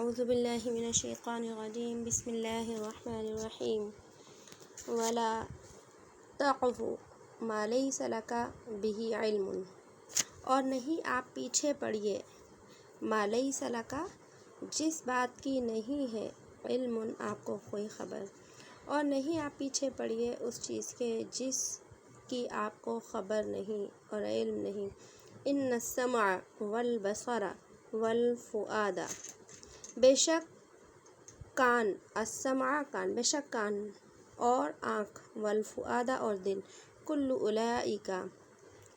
اعوذ باللہ من الشیطان الرجیم بسم اللہ الرحمن الرحیم ولا تقف ما لیس لک بہ علم، اور نہیں آپ پیچھے پڑیے ما لیس لک، جس بات کی نہیں ہے علم آپ کو کوئی خبر، اور نہیں آپ پیچھے پڑیے اس چیز کے جس کی آپ کو خبر نہیں اور علم نہیں۔ ان السمع والبصر والفؤاد، بے شک کان، السمع کان، بے شک کان اور آنکھ، والفؤاد اور دل، کل اولئک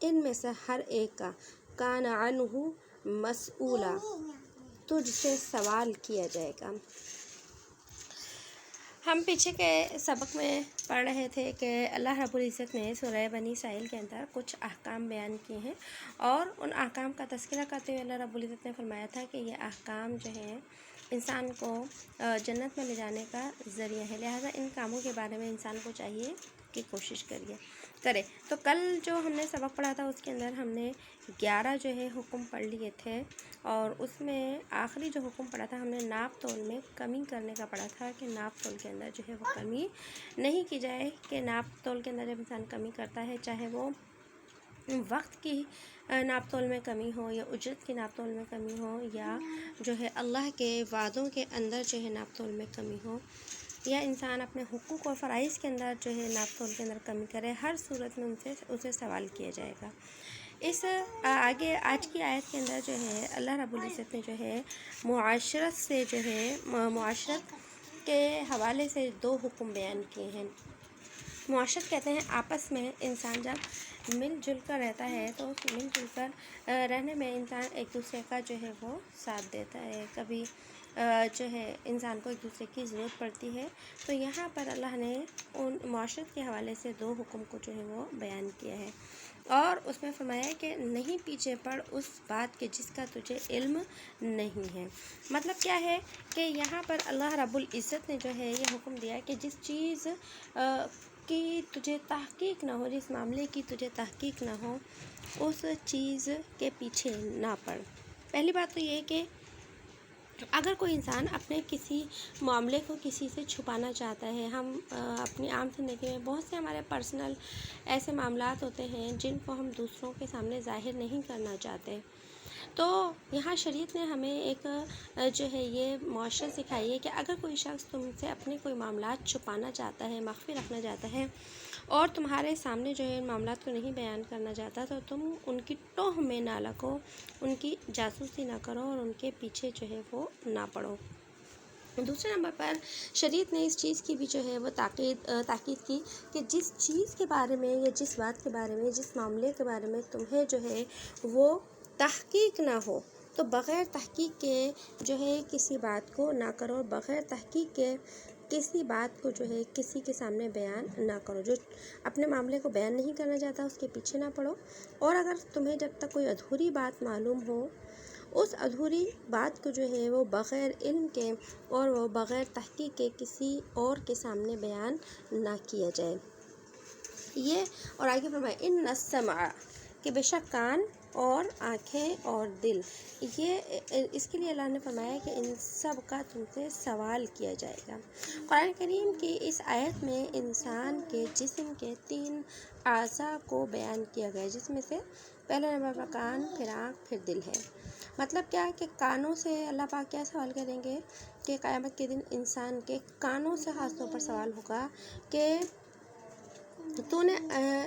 ان میں سے ہر ایک کا، کان عنہ مسئولا، تجھ سے سوال کیا جائے گا۔ ہم پیچھے کے سبق میں پڑھ رہے تھے کہ اللہ رب العزت نے سورہ بنی اسرائیل کے اندر کچھ احکام بیان کیے ہیں، اور ان احکام کا تذکرہ کرتے ہوئے اللہ رب العزت نے فرمایا تھا کہ یہ احکام جو ہیں انسان کو جنت میں لے جانے کا ذریعہ ہے، لہٰذا ان کاموں کے بارے میں انسان کو چاہیے کہ کوشش کرے۔ تو کل جو ہم نے سبق پڑھا تھا اس کے اندر ہم نے 11 جو ہے حکم پڑھ لیے تھے، اور اس میں آخری جو حکم پڑھا تھا ہم نے ناپ تول میں کمی کرنے کا پڑھا تھا کہ ناپ تول کے اندر جو ہے وہ کمی نہیں کی جائے، کہ ناپ تول کے اندر جب انسان کمی کرتا ہے، چاہے وہ وقت کی ناپ تول میں کمی ہو یا اجرت کی ناپ تول میں کمی ہو، یا جو ہے اللہ کے وعدوں کے اندر جو ہے ناپ تول میں کمی ہو، یا انسان اپنے حقوق اور فرائض کے اندر جو ہے ناپ تول کے اندر کمی کرے، ہر صورت میں اسے سوال کیا جائے گا۔ اس آگے آج کی آیت کے اندر جو ہے اللہ رب العزت نے جو ہے معاشرت سے جو ہے معاشرت کے حوالے سے 2 حکم بیان کیے ہیں۔ معاشرت کہتے ہیں آپس میں انسان جب مل جل کر رہتا ہے تو مل جل کر رہنے میں انسان ایک دوسرے کا جو ہے وہ ساتھ دیتا ہے، کبھی جو ہے انسان کو ایک دوسرے کی ضرورت پڑتی ہے، تو یہاں پر اللہ نے ان معاشرت کے حوالے سے 2 حکم کو جو ہے وہ بیان کیا ہے، اور اس میں فرمایا ہے کہ نہیں پیچھے پڑ اس بات کے جس کا تجھے علم نہیں ہے۔ مطلب کیا ہے کہ یہاں پر اللہ رب العزت نے جو ہے یہ حکم دیا ہے کہ جس چیز کی تجھے تحقیق نہ ہو، جس معاملے کی تجھے تحقیق نہ ہو، اس چیز کے پیچھے نہ پڑ۔ پہلی بات تو یہ کہ اگر کوئی انسان اپنے کسی معاملے کو کسی سے چھپانا چاہتا ہے، ہم اپنی عام زندگی میں بہت سے ہمارے پرسنل ایسے معاملات ہوتے ہیں جن کو ہم دوسروں کے سامنے ظاہر نہیں کرنا چاہتے، تو یہاں شریعت نے ہمیں ایک جو ہے یہ معاشرت سکھائی ہے کہ اگر کوئی شخص تم سے اپنے کوئی معاملات چھپانا چاہتا ہے، مخفی رکھنا چاہتا ہے، اور تمہارے سامنے جو ہے ان معاملات کو نہیں بیان کرنا چاہتا، تو تم ان کی ٹوہ میں نہ لگو، ان کی جاسوسی نہ کرو اور ان کے پیچھے جو ہے وہ نہ پڑو۔ دوسرے نمبر پر شریعت نے اس چیز کی بھی جو ہے وہ تاکید کی کہ جس چیز کے بارے میں یا جس بات کے بارے میں، جس معاملے کے بارے میں تمہیں جو ہے وہ تحقیق نہ ہو، تو بغیر تحقیق کے جو ہے کسی بات کو نہ کرو، بغیر تحقیق کے کسی بات کو جو ہے کسی کے سامنے بیان نہ کرو۔ جو اپنے معاملے کو بیان نہیں کرنا چاہتا اس کے پیچھے نہ پڑو، اور اگر تمہیں جب تک کوئی ادھوری بات معلوم ہو، اس ادھوری بات کو جو ہے وہ بغیر علم کے اور وہ بغیر تحقیق کے کسی اور کے سامنے بیان نہ کیا جائے۔ یہ اور آگے فرمایا ان السمع، کہ بے شک کان اور آنکھیں اور دل، یہ اس کے لیے اللہ نے فرمایا کہ ان سب کا تم سے سوال کیا جائے گا۔ قرآن کریم کی اس آیت میں انسان کے جسم کے 3 اعضاء کو بیان کیا گیا ہے، جس میں سے پہلے نمبر پر کان، پھر آنکھ، پھر دل ہے۔ مطلب کیا ہے کہ کانوں سے اللہ پاک کیا سوال کریں گے کہ قیامت کے دن انسان کے کانوں سے خاص طور پر سوال ہوگا کہ تو نے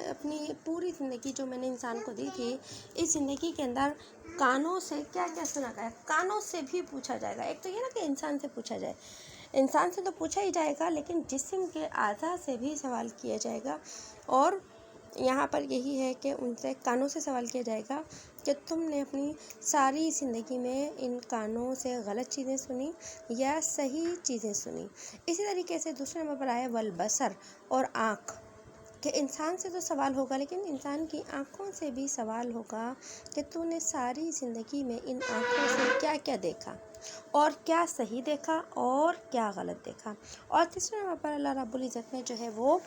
اپنی پوری زندگی جو میں نے انسان کو دی تھی، اس زندگی کے اندر کانوں سے کیا کیا سنا گیا ہے۔ کانوں سے بھی پوچھا جائے گا۔ ایک تو یہ نا کہ انسان سے پوچھا جائے، انسان سے تو پوچھا ہی جائے گا، لیکن جسم کے اعضاء سے بھی سوال کیا جائے گا، اور یہاں پر یہی ہے کہ ان سے کانوں سے سوال کیا جائے گا کہ تم نے اپنی ساری زندگی میں ان کانوں سے غلط چیزیں سنی یا صحیح چیزیں سنی۔ اسی طریقے سے دوسرے نمبر پر آیا والبصر، اور آنکھ، کہ انسان سے تو سوال ہوگا لیکن انسان کی آنکھوں سے بھی سوال ہوگا کہ تو نے ساری زندگی میں ان آنکھوں سے کیا کیا دیکھا، اور کیا صحیح دیکھا اور کیا غلط دیکھا۔ اور تیسرے نمبر پر اللہ رب العزت نے جو ہے وہ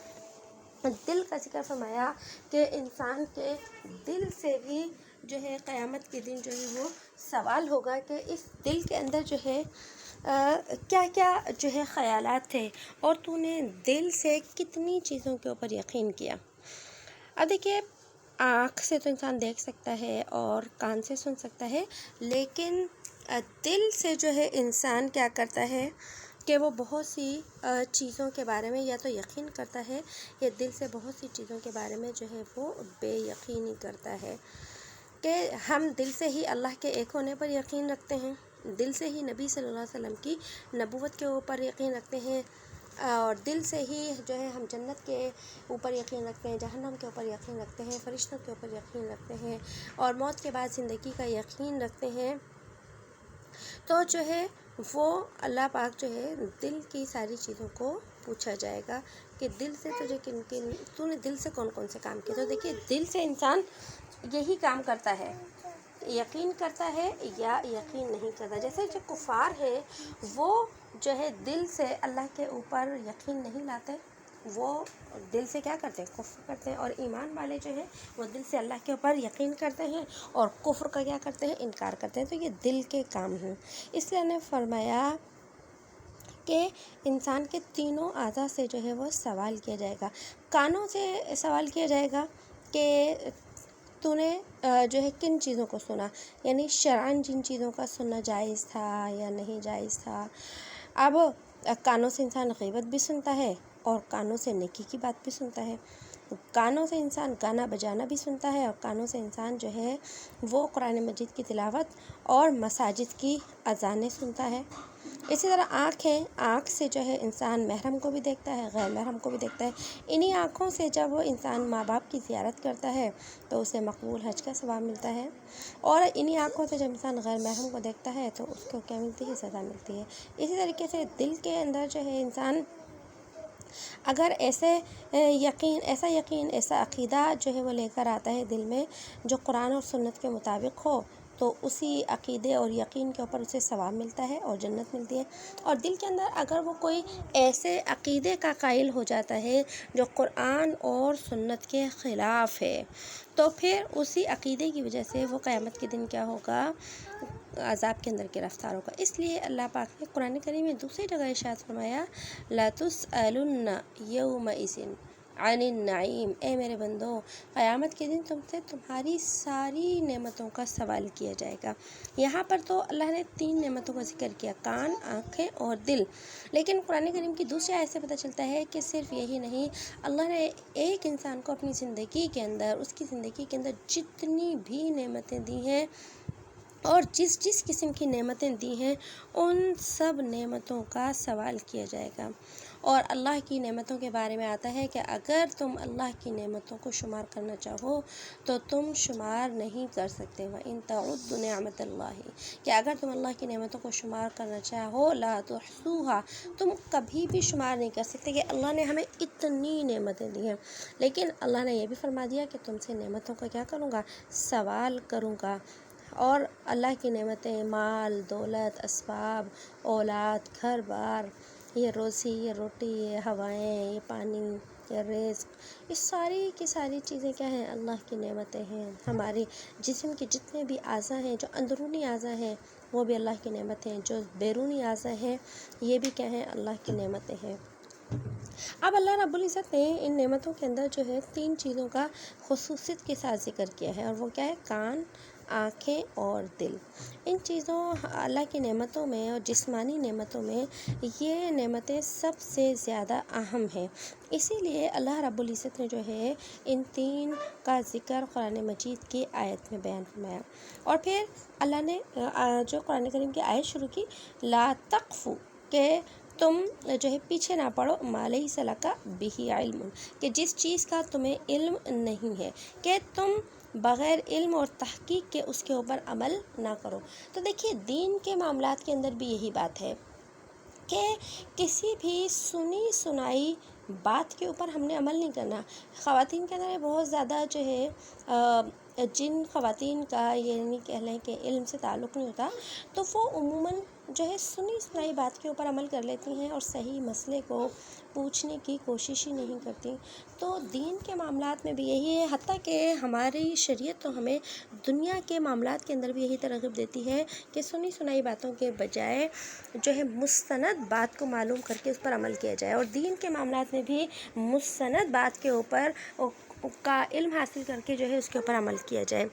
دل کا ذکر فرمایا کہ انسان کے دل سے بھی جو ہے قیامت کے دن جو ہے وہ سوال ہوگا کہ اس دل کے اندر جو ہے کیا کیا جو ہے خیالات تھے اور تو نے دل سے کتنی چیزوں کے اوپر یقین کیا۔ اب دیکھیے، آنکھ سے تو انسان دیکھ سکتا ہے اور کان سے سن سکتا ہے، لیکن دل سے جو ہے انسان کیا کرتا ہے کہ وہ بہت سی چیزوں کے بارے میں یا تو یقین کرتا ہے یا دل سے بہت سی چیزوں کے بارے میں جو ہے وہ بے یقینی کرتا ہے۔ کہ ہم دل سے ہی اللہ کے ایک ہونے پر یقین رکھتے ہیں، دل سے ہی نبی صلی اللہ علیہ وسلم کی نبوت کے اوپر یقین رکھتے ہیں، اور دل سے ہی جو ہے ہم جنت کے اوپر یقین رکھتے ہیں، جہنم کے اوپر یقین رکھتے ہیں، فرشتوں کے اوپر یقین رکھتے ہیں، اور موت کے بعد زندگی کا یقین رکھتے ہیں۔ تو جو ہے وہ اللہ پاک جو ہے دل کی ساری چیزوں کو پوچھا جائے گا کہ دل سے تجھے تو نے دل سے کون کون سے کام کیے۔ تو دیکھیے، دل سے انسان یہی کام کرتا ہے، یقین کرتا ہے یا یقین نہیں کرتا۔ جیسے جو کفار ہے وہ جو ہے دل سے اللہ کے اوپر یقین نہیں لاتے، وہ دل سے کیا کرتے ہیں؟ کفر کرتے ہیں، اور ایمان والے جو ہیں وہ دل سے اللہ کے اوپر یقین کرتے ہیں اور کفر کا کیا کرتے ہیں؟ انکار کرتے ہیں۔ تو یہ دل کے کام ہیں۔ اس لیے نے فرمایا کہ انسان کے تینوں اعضاء سے جو ہے وہ سوال کیا جائے گا۔ کانوں سے سوال کیا جائے گا کہ تو نے جو ہے کن چیزوں کو سنا، یعنی شرعاً جن چیزوں کا سننا جائز تھا یا نہیں جائز تھا۔ اب کانوں سے انسان غیبت بھی سنتا ہے اور کانوں سے نیکی کی بات بھی سنتا ہے، کانوں سے انسان گانا بجانا بھی سنتا ہے، اور کانوں سے انسان جو ہے وہ قرآن مجید کی تلاوت اور مساجد کی اذانیں سنتا ہے۔ اسی طرح آنکھ ہے، آنکھ سے جو ہے انسان محرم کو بھی دیکھتا ہے، غیر محرم کو بھی دیکھتا ہے۔ انہی آنکھوں سے جب وہ انسان ماں باپ کی زیارت کرتا ہے تو اسے مقبول حج کا ثواب ملتا ہے، اور انہی آنکھوں سے جب انسان غیر محرم کو دیکھتا ہے تو اس کو کیا ملتی ہے؟ سزا ملتی ہے۔ اسی طریقے سے دل کے اندر جو ہے انسان اگر ایسا یقین ایسا عقیدہ جو ہے وہ لے کر آتا ہے دل میں جو قرآن اور سنت کے مطابق ہو، تو اسی عقیدے اور یقین کے اوپر اسے ثواب ملتا ہے اور جنت ملتی ہے۔ اور دل کے اندر اگر وہ کوئی ایسے عقیدے کا قائل ہو جاتا ہے جو قرآن اور سنت کے خلاف ہے، تو پھر اسی عقیدے کی وجہ سے وہ قیامت کے دن کیا ہوگا؟ عذاب کے اندر گرفتار ہوگا۔ اس لیے اللہ پاک نے قرآن کریم میں دوسری جگہ ارشاد فرمایا، لا تسألن یومئذ عن النعیم، اے میرے بندو، قیامت کے دن تم سے تمہاری ساری نعمتوں کا سوال کیا جائے گا۔ یہاں پر تو اللہ نے 3 نعمتوں کا ذکر کیا، کان، آنکھیں اور دل، لیکن قرآن کریم کی دوسری آیت سے پتہ چلتا ہے کہ صرف یہی نہیں، اللہ نے ایک انسان کو اپنی زندگی کے اندر، اس کی زندگی کے اندر جتنی بھی نعمتیں دی ہیں اور جس قسم کی نعمتیں دی ہیں، ان سب نعمتوں کا سوال کیا جائے گا۔ اور اللہ کی نعمتوں کے بارے میں آتا ہے کہ اگر تم اللہ کی نعمتوں کو شمار کرنا چاہو تو تم شمار نہیں کر سکتے۔ وَإِن تَعُدُّوا نِعْمَتَ اللَّهِ، کہ اگر تم اللہ کی نعمتوں کو شمار کرنا چاہو، لا تحصوها، تم کبھی بھی شمار نہیں کر سکتے کہ اللہ نے ہمیں اتنی نعمتیں دی ہیں۔ لیکن اللہ نے یہ بھی فرما دیا کہ تم سے نعمتوں کا کیا کروں گا؟ سوال کروں گا۔ اور اللہ کی نعمتیں، مال، دولت، اسباب، اولاد، گھر بار، یہ روزی، یہ روٹی، یہ ہوائیں، یہ پانی، یہ رزق، یہ ساری کی ساری چیزیں کیا ہیں؟ اللہ کی نعمتیں ہیں۔ ہماری جسم کے جتنے بھی اعضاء ہیں، جو اندرونی اعضاء ہیں وہ بھی اللہ کی نعمتیں ہیں، جو بیرونی اعضاء ہیں یہ بھی کیا ہیں؟ اللہ کی نعمتیں ہیں۔ اب اللہ رب العزت نے ان نعمتوں کے اندر جو ہے 3 چیزوں کا خصوصیت کے ساتھ ذکر کیا ہے، اور وہ کیا ہے؟ کان، آنکھیں اور دل۔ ان چیزوں، اللہ کی نعمتوں میں اور جسمانی نعمتوں میں یہ نعمتیں سب سے زیادہ اہم ہیں۔ اسی لیے اللہ رب العزت نے جو ہے ان 3 کا ذکر قرآن مجید کی آیت میں بیان فرمایا، اور پھر اللہ نے جو قرآن کریم کی آیت شروع کی، لا تقف، کہ تم جو ہے پیچھے نہ پڑو، ما لیس لک بہ علم، کہ جس چیز کا تمہیں علم نہیں ہے، کہ تم بغیر علم اور تحقیق کے اس کے اوپر عمل نہ کرو۔ تو دیکھیے، دین کے معاملات کے اندر بھی یہی بات ہے کہ کسی بھی سنی سنائی بات کے اوپر ہم نے عمل نہیں کرنا۔ خواتین کے اندر بہت زیادہ جو ہے جن خواتین کا یعنی کہہ لیں کہ علم سے تعلق نہیں ہوتا تو وہ عموماً جو ہے سنی سنائی بات کے اوپر عمل کر لیتی ہیں اور صحیح مسئلے کو پوچھنے کی کوشش ہی نہیں کرتی۔ تو دین کے معاملات میں بھی یہی ہے، حتیٰ کہ ہماری شریعت تو ہمیں دنیا کے معاملات کے اندر بھی یہی ترغیب دیتی ہے کہ سنی سنائی باتوں کے بجائے جو ہے مستند بات کو معلوم کر کے اس پر عمل کیا جائے، اور دین کے معاملات میں بھی مستند بات کے اوپر کا علم حاصل کر کے جو ہے اس کے اوپر عمل کیا جائے۔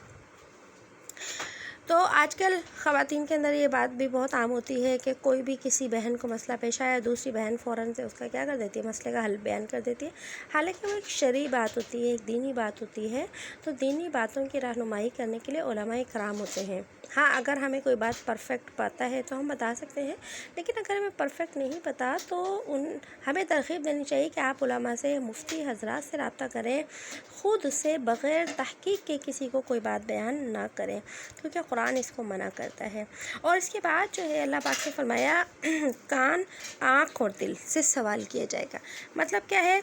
تو آج کل خواتین کے اندر یہ بات بھی بہت عام ہوتی ہے کہ کوئی بھی کسی بہن کو مسئلہ پیش آیا، دوسری بہن فوراً سے اس کا کیا کر دیتی ہے، مسئلے کا حل بیان کر دیتی ہے، حالانکہ وہ ایک شرعی بات ہوتی ہے، ایک دینی بات ہوتی ہے۔ تو دینی باتوں کی رہنمائی کرنے کے لیے علماء کرام ہوتے ہیں۔ ہاں، اگر ہمیں کوئی بات پرفیکٹ پتہ ہے تو ہم بتا سکتے ہیں، لیکن اگر ہمیں پرفیکٹ نہیں پتہ تو ہمیں ترغیب دینی چاہیے کہ آپ علماء سے، مفتی حضرات سے رابطہ کریں، خود سے بغیر تحقیق کے کسی کو کوئی بات بیان نہ کریں، کیونکہ قرآن اس کو منع کرتا ہے۔ اور اس کے بعد جو ہے اللہ پاک نے فرمایا کان، آنکھ اور دل سے سوال کیا جائے گا۔ مطلب کیا ہے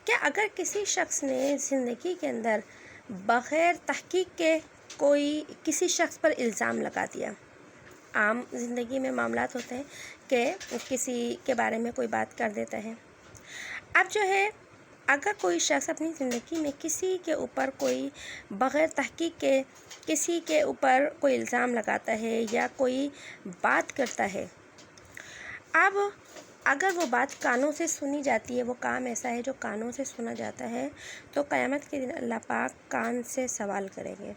کہ اگر کسی شخص نے زندگی کے اندر بغیر تحقیق کے کوئی کسی شخص پر الزام لگا دیا، عام زندگی میں معاملات ہوتے ہیں کہ کسی کے بارے میں کوئی بات کر دیتا ہے، اب جو ہے اگر کوئی شخص اپنی زندگی میں کسی کے اوپر کوئی بغیر تحقیق کے کسی کے اوپر کوئی الزام لگاتا ہے یا کوئی بات کرتا ہے، اب اگر وہ بات کانوں سے سنی جاتی ہے، وہ کام ایسا ہے جو کانوں سے سنا جاتا ہے، تو قیامت کے دن اللہ پاک کان سے سوال کریں گے۔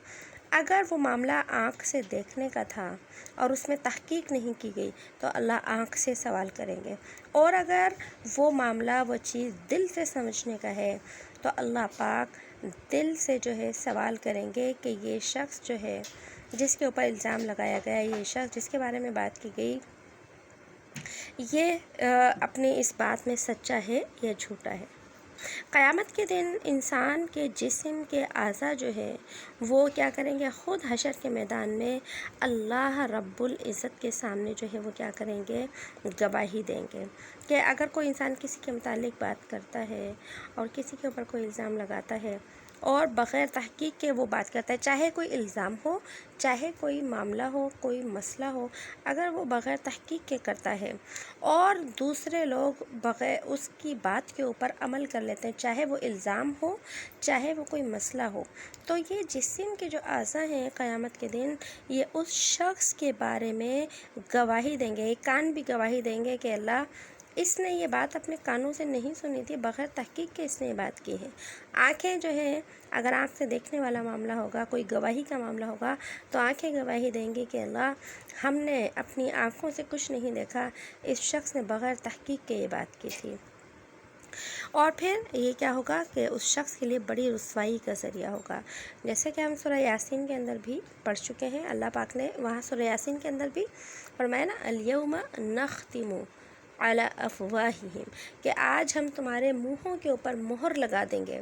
اگر وہ معاملہ آنکھ سے دیکھنے کا تھا اور اس میں تحقیق نہیں کی گئی تو اللہ آنکھ سے سوال کریں گے، اور اگر وہ معاملہ، وہ چیز دل سے سمجھنے کا ہے تو اللہ پاک دل سے جو ہے سوال کریں گے کہ یہ شخص جو ہے جس کے اوپر الزام لگایا گیا، یہ شخص جس کے بارے میں بات کی گئی، یہ اپنی اس بات میں سچا ہے یا جھوٹا ہے۔ قیامت کے دن انسان کے جسم کے اعضاء جو ہے وہ کیا کریں گے، خود حشر کے میدان میں اللہ رب العزت کے سامنے جو ہے وہ کیا کریں گے، گواہی دیں گے کہ اگر کوئی انسان کسی کے متعلق بات کرتا ہے اور کسی کے اوپر کوئی الزام لگاتا ہے اور بغیر تحقیق کے وہ بات کرتا ہے، چاہے کوئی الزام ہو، چاہے کوئی معاملہ ہو، کوئی مسئلہ ہو، اگر وہ بغیر تحقیق کے کرتا ہے اور دوسرے لوگ بغیر اس کی بات کے اوپر عمل کر لیتے ہیں، چاہے وہ الزام ہو، چاہے وہ کوئی مسئلہ ہو، تو یہ جسم کے جو اعضاء ہیں قیامت کے دن یہ اس شخص کے بارے میں گواہی دیں گے، کان بھی گواہی دیں گے کہ اللہ اس نے یہ بات اپنے کانوں سے نہیں سنی تھی، بغیر تحقیق کے اس نے یہ بات کی ہے۔ آنکھیں جو ہیں، اگر آنکھ سے دیکھنے والا معاملہ ہوگا، کوئی گواہی کا معاملہ ہوگا تو آنکھیں گواہی دیں گی کہ اللہ ہم نے اپنی آنکھوں سے کچھ نہیں دیکھا، اس شخص نے بغیر تحقیق کے یہ بات کی تھی۔ اور پھر یہ کیا ہوگا کہ اس شخص کے لیے بڑی رسوائی کا ذریعہ ہوگا، جیسے کہ ہم سورہ یاسین کے اندر بھی پڑھ چکے ہیں۔ اللہ پاک نے وہاں سورہ یاسین کے اندر بھی فرمایا نا، الیوم نختم علی افواہہم، کہ آج ہم تمہارے منہوں کے اوپر مہر لگا دیں گے،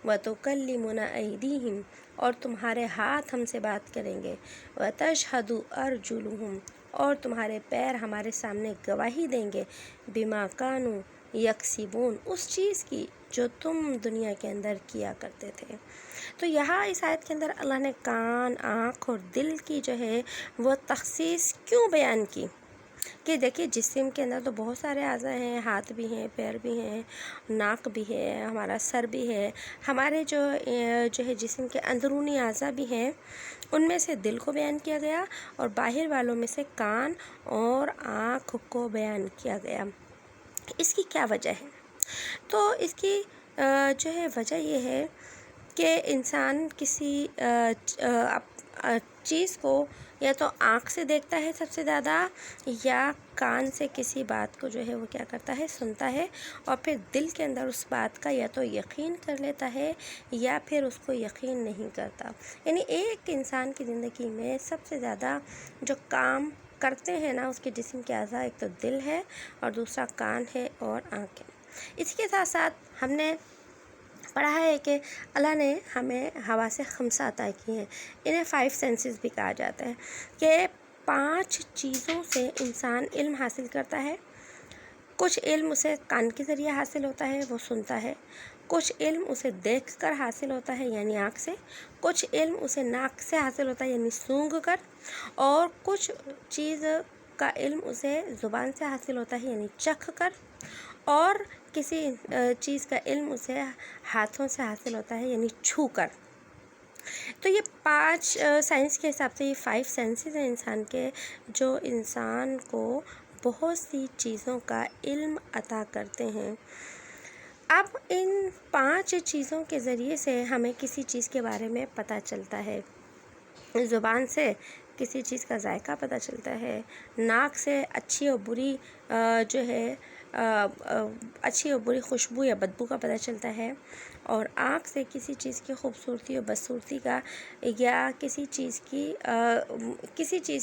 وتکلمنا ایدیہم، اور تمہارے ہاتھ ہم سے بات کریں گے، وتشہد ارجلہم، اور تمہارے پیر ہمارے سامنے گواہی دیں گے، بما کانوا یکسبون، اس چیز کی جو تم دنیا کے اندر کیا کرتے تھے۔ تو یہاں اس آیت کے اندر اللہ نے کان، آنکھ اور دل کی جو ہے وہ تخصیص کیوں بیان کی کہ دیکھیے جسم کے اندر تو بہت سارے اعضاء ہیں، ہاتھ بھی ہیں، پیر بھی ہیں، ناک بھی ہے، ہمارا سر بھی ہے، ہمارے جو ہے جسم کے اندرونی اعضاء بھی ہیں، ان میں سے دل کو بیان کیا گیا اور باہر والوں میں سے کان اور آنکھ کو بیان کیا گیا۔ اس کی کیا وجہ ہے؟ تو اس کی جو ہے وجہ یہ ہے کہ انسان کسی چیز کو یا تو آنکھ سے دیکھتا ہے سب سے زیادہ، یا کان سے کسی بات کو جو ہے وہ کیا کرتا ہے، سنتا ہے، اور پھر دل کے اندر اس بات کا یا تو یقین کر لیتا ہے یا پھر اس کو یقین نہیں کرتا۔ یعنی ایک انسان کی زندگی میں سب سے زیادہ جو کام کرتے ہیں نا اس کے جسم کے اعضاء، ایک تو دل ہے اور دوسرا کان ہے اور آنکھ ہے۔ اس کے ساتھ ساتھ ہم نے پڑھا ہے کہ اللہ نے ہمیں حواس خمسہ عطا کی ہیں، انہیں 5 سینسز بھی کہا جاتا ہے، کہ 5 چیزوں سے انسان علم حاصل کرتا ہے۔ کچھ علم اسے کان کے ذریعے حاصل ہوتا ہے، وہ سنتا ہے، کچھ علم اسے دیکھ کر حاصل ہوتا ہے یعنی آنکھ سے، کچھ علم اسے ناک سے حاصل ہوتا ہے یعنی سونگھ کر، اور کچھ چیز کا علم اسے زبان سے حاصل ہوتا ہے یعنی چکھ کر، اور کسی چیز کا علم اسے ہاتھوں سے حاصل ہوتا ہے یعنی چھو کر۔ تو یہ 5 سائنس کے حساب سے یہ 5 سینسز ہیں انسان کے، جو انسان کو بہت سی چیزوں کا علم عطا کرتے ہیں۔ اب ان 5 چیزوں کے ذریعے سے ہمیں کسی چیز کے بارے میں پتہ چلتا ہے۔ زبان سے کسی چیز کا ذائقہ پتہ چلتا ہے، ناک سے اچھی اور بری اچھی اور بری خوشبو یا بدبو کا پتہ چلتا ہے، اور آنکھ سے کسی چیز کی خوبصورتی اور بدصورتی کا یا کسی چیز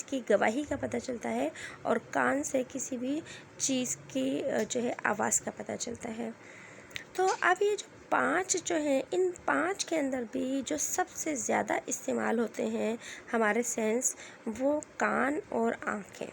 کی گواہی کا پتہ چلتا ہے، اور کان سے کسی بھی چیز کی آواز کا پتہ چلتا ہے۔ تو اب یہ جو 5 ہیں، ان 5 کے اندر بھی جو سب سے زیادہ استعمال ہوتے ہیں ہمارے سینس، وہ کان اور آنکھ ہیں۔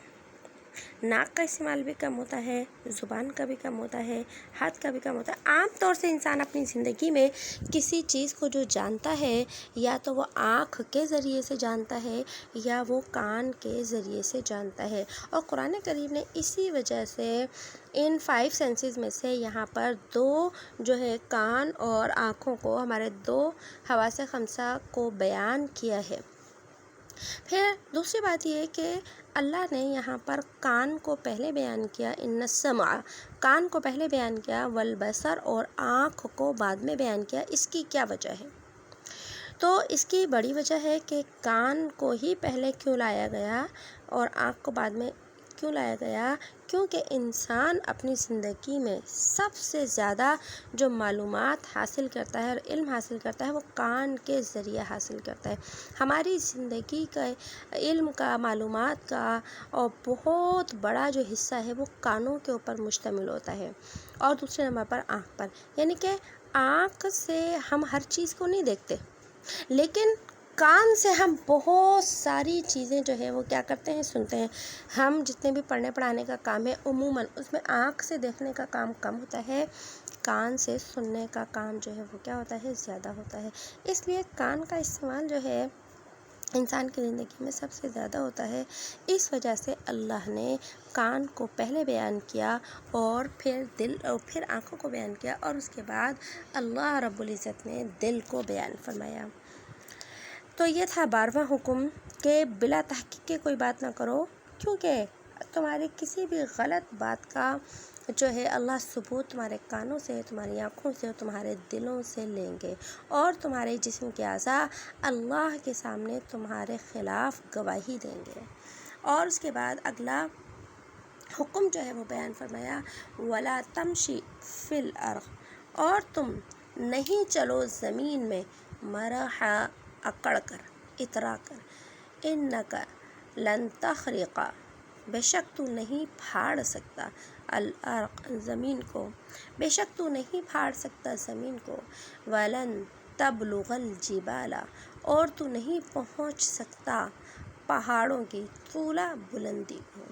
ناک کا استعمال بھی کم ہوتا ہے، زبان کا بھی کم ہوتا ہے، ہاتھ کا بھی کم ہوتا ہے۔ عام طور سے انسان اپنی زندگی میں کسی چیز کو جو جانتا ہے، یا تو وہ آنکھ کے ذریعے سے جانتا ہے یا وہ کان کے ذریعے سے جانتا ہے، اور قرآن کریم نے اسی وجہ سے ان 5 سینسز میں سے یہاں پر 2 کان اور آنکھوں کو، ہمارے 2 حواس خمسہ کو بیان کیا ہے۔ پھر دوسری بات یہ ہے کہ اللہ نے یہاں پر کان کو پہلے بیان کیا، ان السمع، کان کو پہلے بیان کیا، والبصر، اور آنکھ کو بعد میں بیان کیا۔ اس کی کیا وجہ ہے؟ تو اس کی بڑی وجہ ہے کہ کان کو ہی پہلے کیوں لایا گیا اور آنکھ کو بعد میں کیوں لایا گیا؟ کیونکہ انسان اپنی زندگی میں سب سے زیادہ جو معلومات حاصل کرتا ہے اور علم حاصل کرتا ہے، وہ کان کے ذریعے حاصل کرتا ہے۔ ہماری زندگی کا علم کا، معلومات کا اور بہت بڑا جو حصہ ہے وہ کانوں کے اوپر مشتمل ہوتا ہے، اور دوسرے نمبر پر آنکھ پر۔ یعنی کہ آنکھ سے ہم ہر چیز کو نہیں دیکھتے، لیکن کان سے ہم بہت ساری چیزیں وہ کیا کرتے ہیں، سنتے ہیں۔ ہم جتنے بھی پڑھنے پڑھانے کا کام ہے، عموماً اس میں آنکھ سے دیکھنے کا کام کم ہوتا ہے، کان سے سننے کا کام وہ کیا ہوتا ہے، زیادہ ہوتا ہے۔ اس لیے کان کا استعمال انسان کی زندگی میں سب سے زیادہ ہوتا ہے۔ اس وجہ سے اللہ نے کان کو پہلے بیان کیا، اور پھر آنکھوں کو بیان کیا، اور اس کے بعد اللہ رب العزت نے دل کو بیان فرمایا۔ تو یہ تھا 12واں حکم کہ بلا تحقیق کے کوئی بات نہ کرو، کیونکہ تمہاری کسی بھی غلط بات کا اللہ ثبوت تمہارے کانوں سے، تمہاری آنکھوں سے اور تمہارے دلوں سے لیں گے، اور تمہارے جسم کے اعضاء اللہ کے سامنے تمہارے خلاف گواہی دیں گے۔ اور اس کے بعد اگلا حکم وہ بیان فرمایا، وَلَا تَمْشِ فِي الْأَرْضِ، اور تم نہیں چلو زمین میں مرحا، اکڑ کر، اترا کر، اِنَّكَ لَن تَخْرِقَ، بے شک تو نہیں پھاڑ سکتا، الارض، زمین کو، بے شک تو نہیں پھاڑ سکتا زمین کو، وَلَن تَبْلُغَ الْجِبَالَ، اور تو نہیں پہنچ سکتا پہاڑوں کی طُولَ، بلندی کو،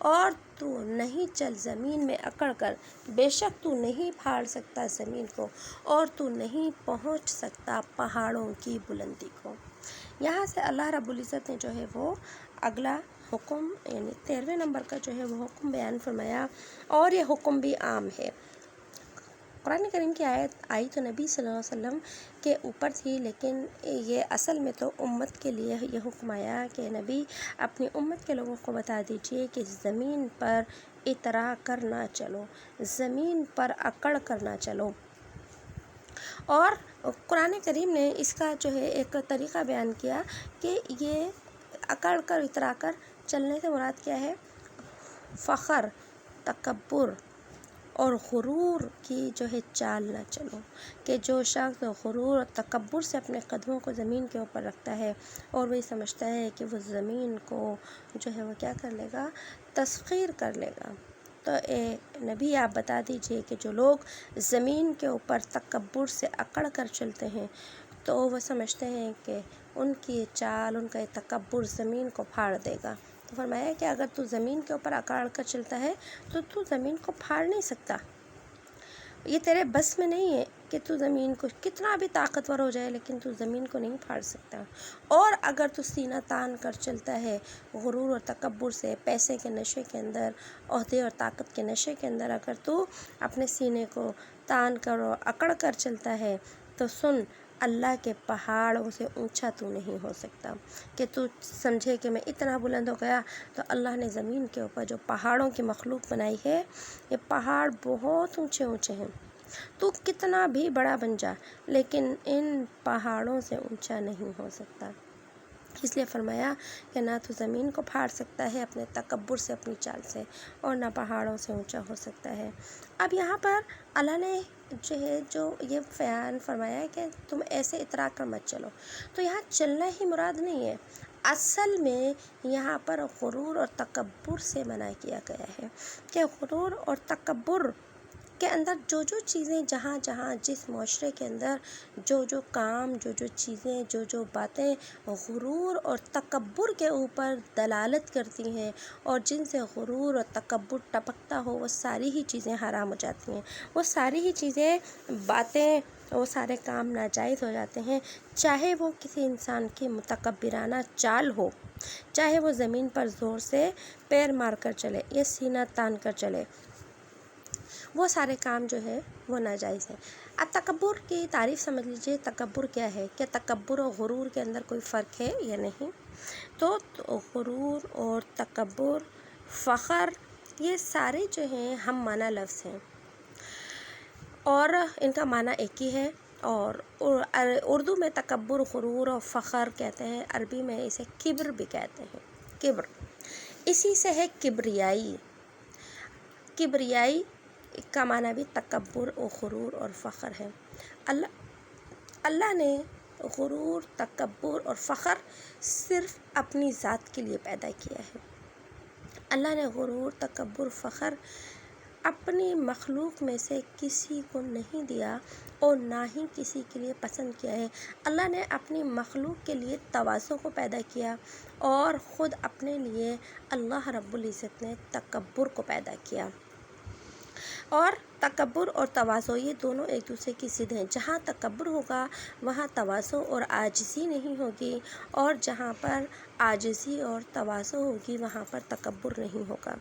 اور تو نہیں چل زمین میں اکڑ کر، بے شک تو نہیں پھاڑ سکتا زمین کو، اور تو نہیں پہنچ سکتا پہاڑوں کی بلندی کو۔ یہاں سے اللہ رب العزت نے وہ اگلا حکم، یعنی 13ویں نمبر کا وہ حکم بیان فرمایا، اور یہ حکم بھی عام ہے۔ قرآن کریم کی آیت آئی تو نبی صلی اللہ علیہ وسلم کے اوپر تھی، لیکن یہ اصل میں تو امت کے لیے یہ حکم آیا کہ نبی اپنی امت کے لوگوں کو بتا دیجئے کہ زمین پر اترا کر نہ چلو، زمین پر اکڑ کر نہ چلو۔ اور قرآن کریم نے اس کا ایک طریقہ بیان کیا کہ یہ اکڑ کر، اترا کر چلنے سے مراد کیا ہے؟ فخر، تکبر اور غرور کی چال نہ چلو، کہ جو شخص غرور اور تکبر سے اپنے قدموں کو زمین کے اوپر رکھتا ہے، اور وہ سمجھتا ہے کہ وہ زمین کو وہ کیا کر لے گا، تسخیر کر لے گا۔ تو اے نبی آپ بتا دیجئے کہ جو لوگ زمین کے اوپر تکبر سے اکڑ کر چلتے ہیں، تو وہ سمجھتے ہیں کہ ان کی چال، ان کا یہ تکبر زمین کو پھاڑ دے گا۔ تو فرمایا کہ اگر تو زمین کے اوپر اکڑ کر چلتا ہے تو تو زمین کو پھاڑ نہیں سکتا۔ یہ تیرے بس میں نہیں ہے کہ تو زمین کو کتنا بھی طاقتور ہو جائے لیکن تو زمین کو نہیں پھاڑ سکتا۔ اور اگر تو سینہ تان کر چلتا ہے غرور اور تکبر سے، پیسے کے نشے کے اندر، عہدے اور طاقت کے نشے کے اندر اگر تو اپنے سینے کو تان کر اور اکڑ کر چلتا ہے تو سن، اللہ کے پہاڑوں سے اونچا تو نہیں ہو سکتا۔ کہ تو سمجھے کہ میں اتنا بلند ہو گیا، تو اللہ نے زمین کے اوپر جو پہاڑوں کی مخلوق بنائی ہے، یہ پہاڑ بہت اونچے اونچے ہیں۔ تو کتنا بھی بڑا بن جا لیکن ان پہاڑوں سے اونچا نہیں ہو سکتا۔ اس لیے فرمایا کہ نہ تو زمین کو پھاڑ سکتا ہے اپنے تکبر سے، اپنی چال سے، اور نہ پہاڑوں سے اونچا ہو سکتا ہے۔ اب یہاں پر اللہ نے جو یہ بیان فرمایا کہ تم ایسے اترا کر مت چلو، تو یہاں چلنا ہی مراد نہیں ہے، اصل میں یہاں پر غرور اور تکبر سے منع کیا گیا ہے کہ غرور اور تکبر کے اندر جو چیزیں جہاں جہاں جس معاشرے کے اندر جو کام، جو چیزیں، جو باتیں غرور اور تکبر کے اوپر دلالت کرتی ہیں اور جن سے غرور اور تکبر ٹپکتا ہو، وہ ساری ہی چیزیں حرام ہو جاتی ہیں، وہ ساری ہی چیزیں، باتیں، وہ سارے کام ناجائز ہو جاتے ہیں، چاہے وہ کسی انسان کی متکبرانہ چال ہو، چاہے وہ زمین پر زور سے پیر مار کر چلے یا سینہ تان کر چلے، وہ سارے کام جو ہے وہ ناجائز ہیں۔ اب تکبر کی تعریف سمجھ لیجئے، تکبر کیا ہے، کہ تکبر اور غرور کے اندر کوئی فرق ہے یا نہیں؟ تو غرور اور تکبر، فخر، یہ سارے جو ہیں ہم معنی لفظ ہیں اور ان کا معنی ایک ہی ہے، اور اردو میں تکبر، غرور اور فخر کہتے ہیں، عربی میں اسے کبر بھی کہتے ہیں، کبر، اسی سے ہے کبریائی۔ کبریائی کا معنی بھی تکبر و غرور اور فخر ہے۔ اللہ نے غرور، تکبر اور فخر صرف اپنی ذات کے لیے پیدا کیا ہے۔ اللہ نے غرور، تکبر، فخر اپنی مخلوق میں سے کسی کو نہیں دیا اور نہ ہی کسی کے لیے پسند کیا ہے۔ اللہ نے اپنی مخلوق کے لیے تواضع کو پیدا کیا اور خود اپنے لیے اللہ رب العزت نے تکبر کو پیدا کیا۔ اور تکبر اور تواضع یہ دونوں ایک دوسرے کی ضد ہیں۔ جہاں تکبر ہوگا وہاں تواضع اور عاجزی نہیں ہوگی، اور جہاں پر عاجزی اور تواضع ہوگی وہاں پر تکبر نہیں ہوگا۔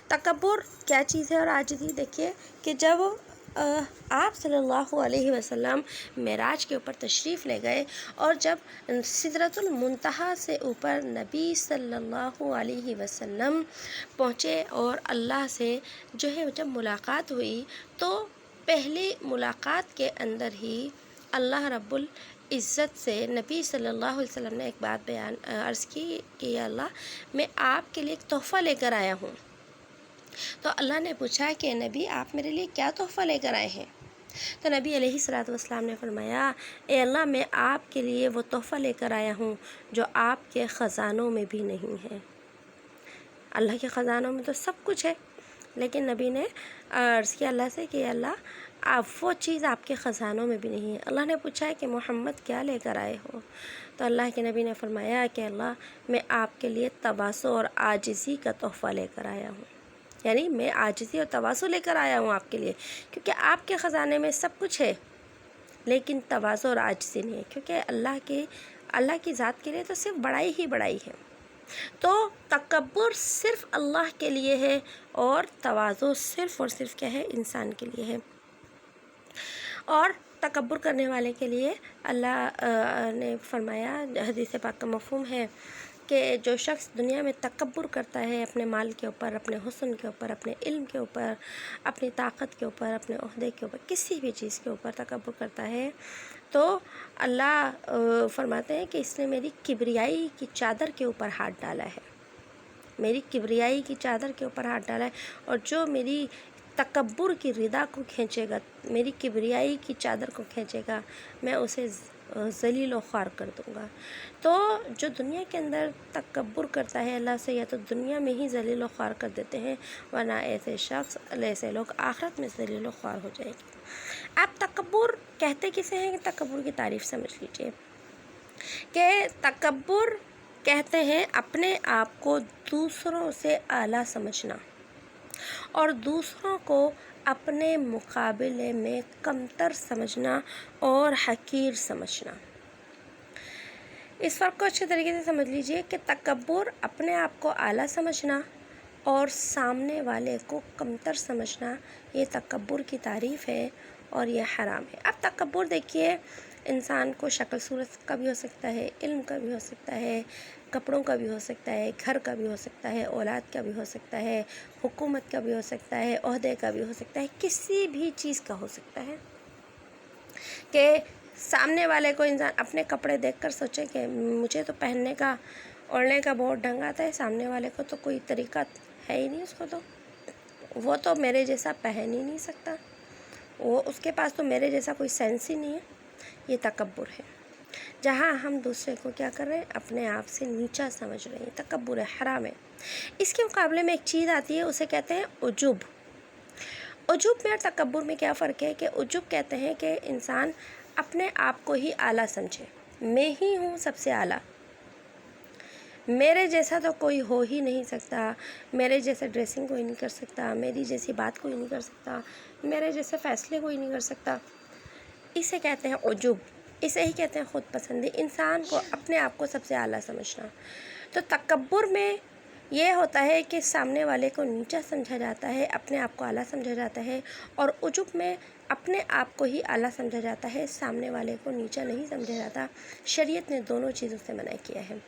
تکبر کیا چیز ہے اور عاجزی دیکھیے کہ جب آپ صلی اللہ علیہ وسلم معراج کے اوپر تشریف لے گئے اور جب سدرۃ المنتہا سے اوپر نبی صلی اللہ علیہ وسلم پہنچے اور اللہ سے جو ہے جب ملاقات ہوئی، تو پہلی ملاقات کے اندر ہی اللہ رب العزت سے نبی صلی اللہ علیہ وسلم نے ایک بات عرض کی کہ یا اللہ، میں آپ کے لیے ایک تحفہ لے کر آیا ہوں۔ تو اللہ نے پوچھا کہ نبی آپ میرے لیے کیا تحفہ لے کر آئے ہیں؟ تو نبی علیہ الصلوۃ والسلام نے فرمایا، اے اللہ، میں آپ کے لیے وہ تحفہ لے کر آیا ہوں جو آپ کے خزانوں میں بھی نہیں ہے۔ اللہ کے خزانوں میں تو سب کچھ ہے، لیکن نبی نے عرض کیا اللہ سے کہ اللہ، آپ وہ چیز آپ کے خزانوں میں بھی نہیں ہے۔ اللہ نے پوچھا کہ محمد کیا لے کر آئے ہو؟ تو اللہ کے نبی نے فرمایا کہ اللہ، میں آپ کے لیے تواضع اور عاجزی کا تحفہ لے کر آیا ہوں، یعنی میں عاجزی اور تواضع لے کر آیا ہوں آپ کے لیے، کیونکہ آپ کے خزانے میں سب کچھ ہے لیکن تواضع اور عاجزی نہیں ہے، کیونکہ اللہ کی ذات کے لیے تو صرف بڑائی ہی بڑائی ہے۔ تو تکبر صرف اللہ کے لیے ہے اور تواضع صرف اور صرف کیا ہے؟ انسان کے لیے ہے۔ اور تکبر کرنے والے کے لیے اللہ نے فرمایا، حدیث پاک کا مفہوم ہے کہ جو شخص دنیا میں تکبر کرتا ہے اپنے مال کے اوپر، اپنے حسن کے اوپر، اپنے علم کے اوپر، اپنی طاقت کے اوپر، اپنے عہدے کے اوپر، کسی بھی چیز کے اوپر تکبر کرتا ہے، تو اللہ فرماتے ہیں کہ اس نے میری کبریائی کی چادر کے اوپر ہاتھ ڈالا ہے، میری کبریائی کی چادر کے اوپر ہاتھ ڈالا ہے، اور جو میری تکبر کی ردا کو کھینچے گا، میری کبریائی کی چادر کو کھینچے گا، میں اسے ذلیل و خوار کر دوں گا۔ تو جو دنیا کے اندر تکبر کرتا ہے اللہ سے، یا تو دنیا میں ہی ذلیل و خوار کر دیتے ہیں، ورنہ ایسے لوگ آخرت میں ذلیل و خوار ہو جائیں گے۔ آپ تکبر کہتے کسے ہیں؟ کہ تکبر کی تعریف سمجھ لیجئے کہ تکبر کہتے ہیں اپنے آپ کو دوسروں سے اعلیٰ سمجھنا، اور دوسروں کو اپنے مقابلے میں کمتر سمجھنا اور حقیر سمجھنا۔ اس فرق کو اچھے طریقے سے سمجھ لیجئے کہ تکبر اپنے آپ کو اعلیٰ سمجھنا اور سامنے والے کو کمتر سمجھنا، یہ تکبر کی تعریف ہے اور یہ حرام ہے۔ اب تکبر دیکھیے، انسان کو شکل صورت کا بھی ہو سکتا ہے، علم کا بھی ہو سکتا ہے، کپڑوں کا بھی ہو سکتا ہے، گھر کا بھی ہو سکتا ہے، اولاد کا بھی ہو سکتا ہے، حکومت کا بھی ہو سکتا ہے، عہدے کا بھی ہو سکتا ہے، کسی بھی چیز کا ہو سکتا ہے کہ سامنے والے کو انسان اپنے کپڑے دیکھ کر سوچے کہ مجھے تو پہننے کا اوڑھنے کا بہت ڈھنگ آتا ہے، سامنے والے کو تو کوئی طریقہ ہے ہی نہیں، اس کو تو وہ تو میرے جیسا پہن ہی نہیں سکتا، اس کے پاس تو میرے جیسا کوئی سینس ہی نہیں ہے۔ یہ تکبر ہے، جہاں ہم دوسرے کو کیا کر رہے ہیں، اپنے آپ سے نیچا سمجھ رہے ہیں، تکبر ہے، حرام ہے۔ اس کے مقابلے میں ایک چیز آتی ہے، اسے کہتے ہیں عجب۔ عجب میں اور تکبر میں کیا فرق ہے کہ عجب کہتے ہیں کہ انسان اپنے آپ کو ہی اعلیٰ سمجھے، میں ہی ہوں سب سے اعلیٰ، میرے جیسا تو کوئی ہو ہی نہیں سکتا، میرے جیسے ڈریسنگ کوئی نہیں کر سکتا، میری جیسی بات کوئی نہیں کر سکتا، میرے جیسے فیصلے کوئی نہیں کر سکتا۔ اسے کہتے ہیں عجب، اسے ہی کہتے ہیں خود پسندی، انسان کو اپنے آپ کو سب سے اعلیٰ سمجھنا۔ تو تکبر میں یہ ہوتا ہے کہ سامنے والے کو نیچا سمجھا جاتا ہے، اپنے آپ کو اعلیٰ سمجھا جاتا ہے، اور عجب میں اپنے آپ کو ہی اعلیٰ سمجھا جاتا ہے، سامنے والے کو نیچا نہیں سمجھا جاتا۔ شریعت نے دونوں چیزوں سے منع کیا ہے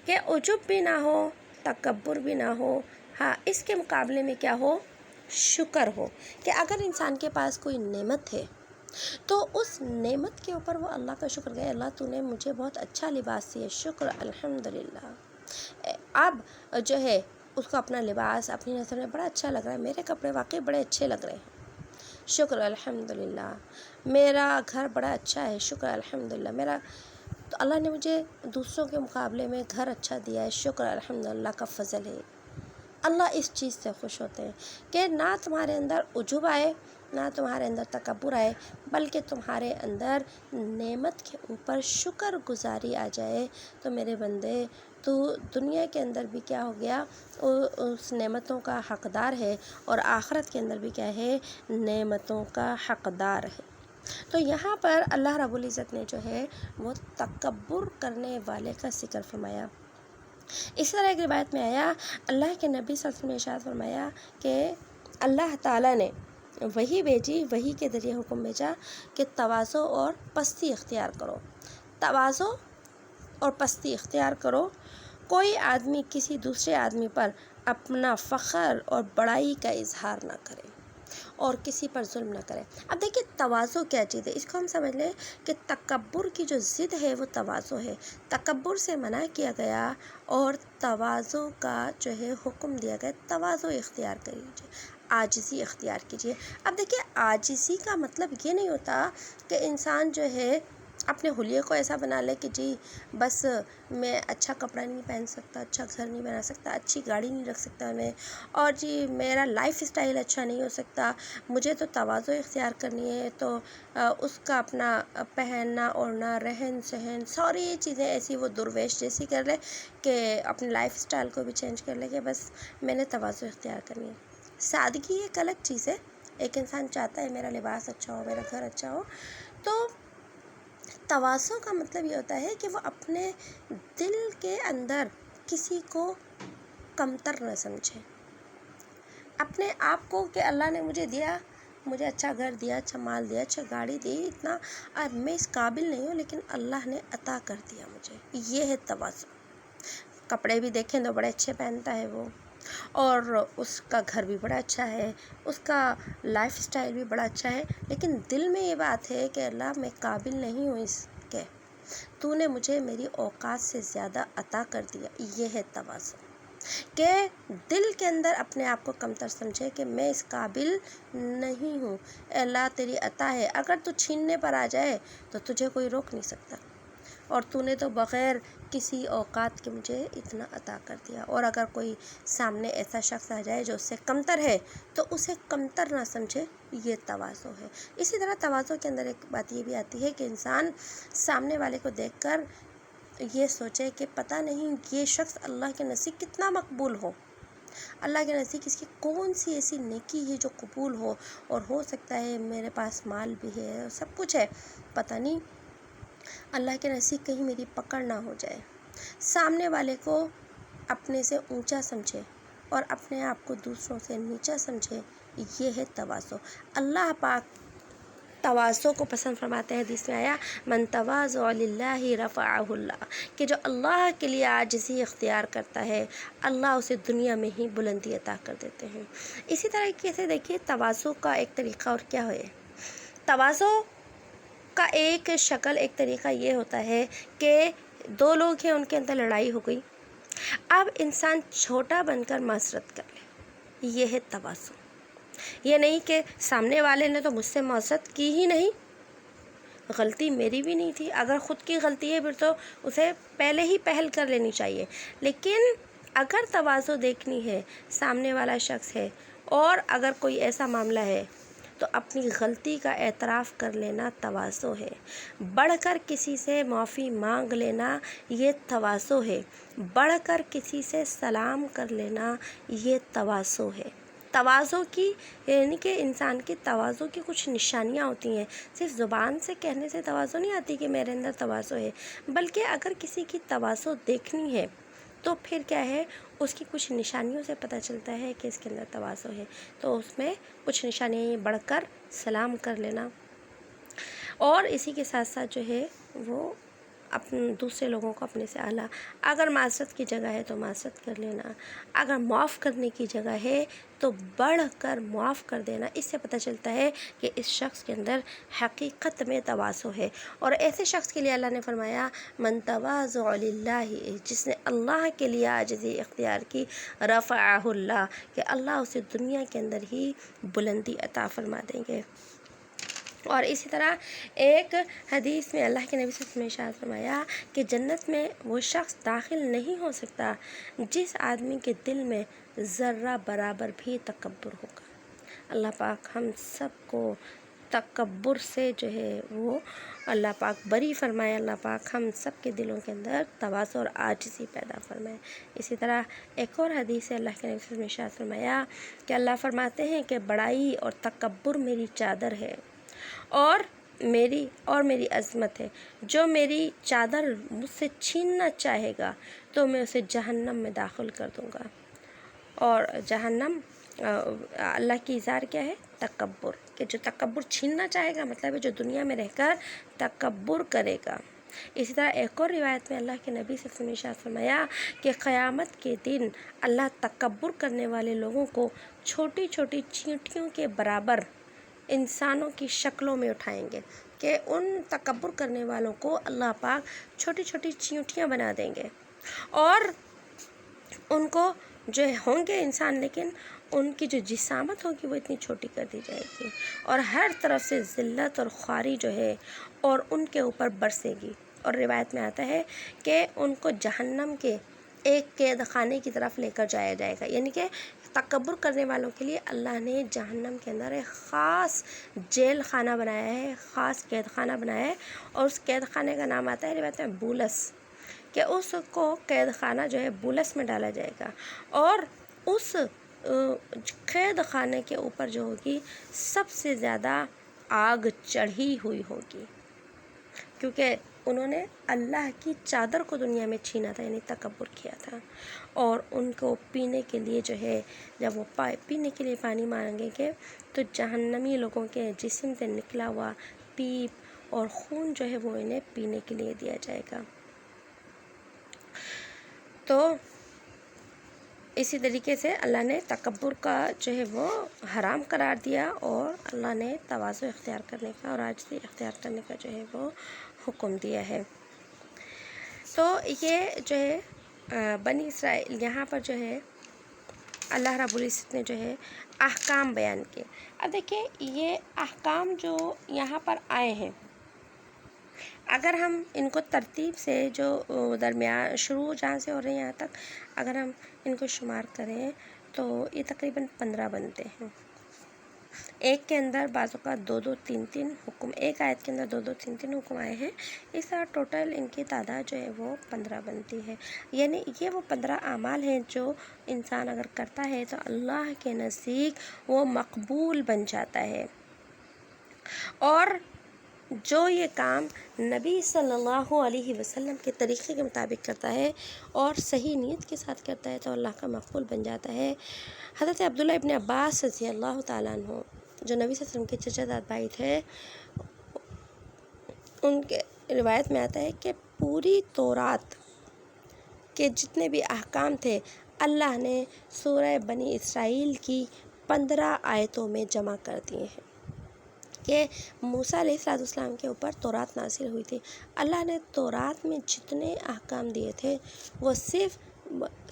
کہ عجب بھی نہ ہو، تکبر بھی نہ ہو، ہاں اس کے مقابلے میں کیا ہو، شکر ہو، کہ اگر انسان کے پاس کوئی نعمت ہے تو اس نعمت کے اوپر وہ اللہ کا شکر کرے، اللہ تو نے مجھے بہت اچھا لباس دیا، شکر الحمدللہ۔ اب جو ہے اس کو اپنا لباس اپنی نظر میں بڑا اچھا لگ رہا ہے، میرے کپڑے واقعی بڑے اچھے لگ رہے ہیں، شکر الحمدللہ، میرا گھر بڑا اچھا ہے، شکر الحمدللہ، میرا تو اللہ نے مجھے دوسروں کے مقابلے میں گھر اچھا دیا ہے، شکر الحمدللہ کا فضل ہے۔ اللہ اس چیز سے خوش ہوتے ہیں کہ نہ تمہارے اندر عجب آئے، نہ تمہارے اندر تکبر آئے، بلکہ تمہارے اندر نعمت کے اوپر شکر گزاری آ جائے۔ تو میرے بندے، تو دنیا کے اندر بھی کیا ہو گیا، اس نعمتوں کا حقدار ہے، اور آخرت کے اندر بھی کیا ہے، نعمتوں کا حقدار ہے۔ تو یہاں پر اللہ رب العزت نے جو ہے وہ تکبر کرنے والے کا ذکر فرمایا۔ اسی طرح ایک روایت میں آیا، اللہ کے نبی صلی اللہ علیہ وسلم نے ارشاد فرمایا کہ اللہ تعالیٰ نے وحی بھیجی، وحی کے ذریعے حکم بھیجا کہ تواضع اور پستی اختیار کرو، تواضع اور پستی اختیار کرو، کوئی آدمی کسی دوسرے آدمی پر اپنا فخر اور بڑائی کا اظہار نہ کرے اور کسی پر ظلم نہ کرے۔ اب دیکھیے تواضع کیا چیز ہے، اس کو ہم سمجھ لیں کہ تکبر کی جو ضد ہے وہ تواضع ہے، تکبر سے منع کیا گیا اور تواضع کا جو ہے حکم دیا گیا، تواضع اختیار کیجیے، عاجزی اختیار کیجیے۔ اب دیکھیے عاجزی کا مطلب یہ نہیں ہوتا کہ انسان جو ہے اپنے حلیے کو ایسا بنا لے کہ جی بس میں اچھا کپڑا نہیں پہن سکتا، اچھا گھر نہیں بنا سکتا، اچھی گاڑی نہیں رکھ سکتا میں، اور جی میرا لائف اسٹائل اچھا نہیں ہو سکتا، مجھے تو تواضع اختیار کرنی ہے، تو اس کا اپنا پہننا اوڑھنا رہن سہن ساری چیزیں ایسی وہ درویش جیسی کر لے کہ اپنے لائف اسٹائل کو بھی چینج کر لے کہ بس میں نے تواضع اختیار کرنی ہے۔ سادگی ایک الگ چیز ہے، ایک انسان چاہتا ہے میرا لباس اچھا ہو، میرا گھر اچھا ہو، تو تواضع کا مطلب یہ ہوتا ہے کہ وہ اپنے دل کے اندر کسی کو کمتر نہ سمجھے، اپنے آپ کو کہ اللہ نے مجھے دیا، مجھے اچھا گھر دیا، اچھا مال دیا، اچھا گاڑی دی، اتنا میں اس قابل نہیں ہوں لیکن اللہ نے عطا کر دیا مجھے، یہ ہے تواضع۔ کپڑے بھی دیکھیں تو بڑے اچھے پہنتا ہے وہ، اور اس کا گھر بھی بڑا اچھا ہے، اس کا لائف اسٹائل بھی بڑا اچھا ہے، لیکن دل میں یہ بات ہے کہ اللہ میں قابل نہیں ہوں اس کے، تو نے مجھے میری اوقات سے زیادہ عطا کر دیا، یہ ہے تواضع، کہ دل کے اندر اپنے آپ کو کمتر سمجھے کہ میں اس قابل نہیں ہوں، اللہ تیری عطا ہے، اگر تو چھیننے پر آ جائے تو تجھے کوئی روک نہیں سکتا، اور تو نے تو بغیر کسی اوقات کے مجھے اتنا عطا کر دیا، اور اگر کوئی سامنے ایسا شخص آ جائے جو اس سے کمتر ہے تو اسے کمتر نہ سمجھے، یہ تواضع ہے۔ اسی طرح تواضع کے اندر ایک بات یہ بھی آتی ہے کہ انسان سامنے والے کو دیکھ کر یہ سوچے کہ پتہ نہیں یہ شخص اللہ کے نزدیک کتنا مقبول ہو، اللہ کے نزدیک اس کی کون سی ایسی نیکی ہے جو قبول ہو، اور ہو سکتا ہے میرے پاس مال بھی ہے، سب کچھ ہے، پتہ نہیں اللہ کے نزدیک کہیں میری پکڑ نہ ہو جائے۔ سامنے والے کو اپنے سے اونچا سمجھے اور اپنے آپ کو دوسروں سے نیچا سمجھے، یہ ہے تواضع۔ اللہ پاک تواضع کو پسند فرماتے ہیں۔ حدیث میں آیا من تواضع للہ رفعہ اللہ، کہ جو اللہ کے لیے عاجزی اختیار کرتا ہے اللہ اسے دنیا میں ہی بلندی عطا کر دیتے ہیں۔ اسی طریقے سے دیکھیے تواضع کا ایک طریقہ اور کیا ہے، تواضع کا ایک شکل، ایک طریقہ یہ ہوتا ہے کہ دو لوگ ہیں، ان کے اندر لڑائی ہو گئی، اب انسان چھوٹا بن کر معذرت کر لے، یہ ہے تواضع۔ یہ نہیں کہ سامنے والے نے تو مجھ سے معذرت کی ہی نہیں، غلطی میری بھی نہیں تھی، اگر خود کی غلطی ہے پھر تو اسے پہلے ہی پہل کر لینی چاہیے، لیکن اگر تواضع دیکھنی ہے، سامنے والا شخص ہے اور اگر کوئی ایسا معاملہ ہے تو اپنی غلطی کا اعتراف کر لینا تواضع ہے، بڑھ کر کسی سے معافی مانگ لینا یہ تواضع ہے، بڑھ کر کسی سے سلام کر لینا یہ تواضع ہے۔ تواضع کی یعنی کہ انسان کی تواضع کی کچھ نشانیاں ہوتی ہیں، صرف زبان سے کہنے سے تواضع نہیں آتی کہ میرے اندر تواضع ہے، بلکہ اگر کسی کی تواضع دیکھنی ہے تو پھر کیا ہے، اس کی کچھ نشانیوں سے پتہ چلتا ہے کہ اس کے اندر تواضع ہے۔ تو اس میں کچھ نشانیاں یہ بڑھ کر سلام کر لینا، اور اسی کے ساتھ ساتھ جو ہے وہ اپنے دوسرے لوگوں کو اپنے سے اعلیٰ، اگر معذرت کی جگہ ہے تو معذرت کر لینا، اگر معاف کرنے کی جگہ ہے تو بڑھ کر معاف کر دینا، اس سے پتہ چلتا ہے کہ اس شخص کے اندر حقیقت میں تواضع ہے۔ اور ایسے شخص کے لیے اللہ نے فرمایا من تواضع للہ، جس نے اللہ کے لیے عاجزی اختیار کی، رفعہ اللہ، کہ اللہ اسے دنیا کے اندر ہی بلندی عطا فرما دیں گے۔ اور اسی طرح ایک حدیث میں اللہ کے نبی صلی اللہ علیہ وسلم نے ارشاد فرمایا کہ جنت میں وہ شخص داخل نہیں ہو سکتا جس آدمی کے دل میں ذرہ برابر بھی تکبر ہوگا۔ اللہ پاک ہم سب کو تکبر سے جو ہے وہ اللہ پاک بری فرمائے، اللہ پاک ہم سب کے دلوں کے اندر تواضع اور عاجزی پیدا فرمائے۔ اسی طرح ایک اور حدیث سے اللہ کے نبی صلی اللہ علیہ وسلم نے ارشاد فرمایا کہ اللہ فرماتے ہیں کہ بڑائی اور تکبر میری چادر ہے اور میری عظمت ہے، جو میری چادر مجھ سے چھیننا چاہے گا تو میں اسے جہنم میں داخل کر دوں گا۔ اور جہنم اللہ کی اظہار کیا ہے، تکبر، کہ جو تکبر چھیننا چاہے گا مطلب ہے جو دنیا میں رہ کر تکبر کرے گا۔ اسی طرح ایک اور روایت میں اللہ کے نبی صلی اللہ علیہ وسلم نے ارشاد فرمایا کہ قیامت کے دن اللہ تکبر کرنے والے لوگوں کو چھوٹی چھوٹی چیونٹیوں کے برابر انسانوں کی شکلوں میں اٹھائیں گے، کہ ان تکبر کرنے والوں کو اللہ پاک چھوٹی چھوٹی چیونٹیاں بنا دیں گے، اور ان کو جو ہوں گے انسان لیکن ان کی جو جسامت ہوگی وہ اتنی چھوٹی کر دی جائے گی، اور ہر طرف سے ذلت اور خواری جو ہے اور ان کے اوپر برسے گی۔ اور روایت میں آتا ہے کہ ان کو جہنم کے ایک قید خانے کی طرف لے کر جایا جائے گا، یعنی کہ تکبر کرنے والوں کے لیے اللہ نے جہنم کے اندر ایک خاص جیل خانہ بنایا ہے، خاص قید خانہ بنایا ہے، اور اس قید خانے کا نام آتا ہے روایت میں بولس، کہ اس کو قید خانہ جو ہے بولس میں ڈالا جائے گا، اور اس قید خانے کے اوپر جو ہوگی سب سے زیادہ آگ چڑھی ہوئی ہوگی، کیونکہ انہوں نے اللہ کی چادر کو دنیا میں چھینا تھا، یعنی تکبر کیا تھا، اور ان کو پینے کے لیے جو ہے جب وہ پینے کے لیے پانی مانگیں گے تو جہنمی لوگوں کے جسم سے نکلا ہوا پیپ اور خون جو ہے وہ انہیں پینے کے لیے دیا جائے گا۔ تو اسی طریقے سے اللہ نے تکبر کا جو ہے وہ حرام قرار دیا، اور اللہ نے تواضع اختیار کرنے کا اور عاجزی اختیار کرنے کا جو ہے وہ حکم دیا ہے۔ تو یہ جو ہے بنی اسرائیل یہاں پر جو ہے اللہ رب العزت نے جو ہے احکام بیان کیے۔ اب دیکھیں یہ احکام جو یہاں پر آئے ہیں، اگر ہم ان کو ترتیب سے جو درمیان شروع جہاں سے ہو رہے ہیں یہاں تک اگر ہم ان کو شمار کریں تو یہ تقریباً 15 بنتے ہیں۔ ایک کے اندر بعض اوقات دو دو تین تین حکم، ایک آیت کے اندر دو دو تین تین حکم آئے ہیں، اس طرح ٹوٹل ان کی تعداد جو ہے وہ 15 بنتی ہے۔ یعنی یہ وہ 15 اعمال ہیں جو انسان اگر کرتا ہے تو اللہ کے نزدیک وہ مقبول بن جاتا ہے، اور جو یہ کام نبی صلی اللہ علیہ وسلم کے طریقے کے مطابق کرتا ہے اور صحیح نیت کے ساتھ کرتا ہے تو اللہ کا مقبول بن جاتا ہے۔ حضرت عبداللہ ابن عباس رضی اللہ تعالیٰ عنہ جو نبی صلی اللہ علیہ وسلم کے چچا زاد بھائی تھے، ان کے روایت میں آتا ہے کہ پوری تورات کے جتنے بھی احکام تھے اللہ نے سورہ بنی اسرائیل کی 15 آیتوں میں جمع کر دیے ہیں، کہ موسیٰ علیہ السلام کے اوپر تورات نازل ہوئی تھی۔ اللہ نے تورات میں جتنے احکام دیے تھے وہ صرف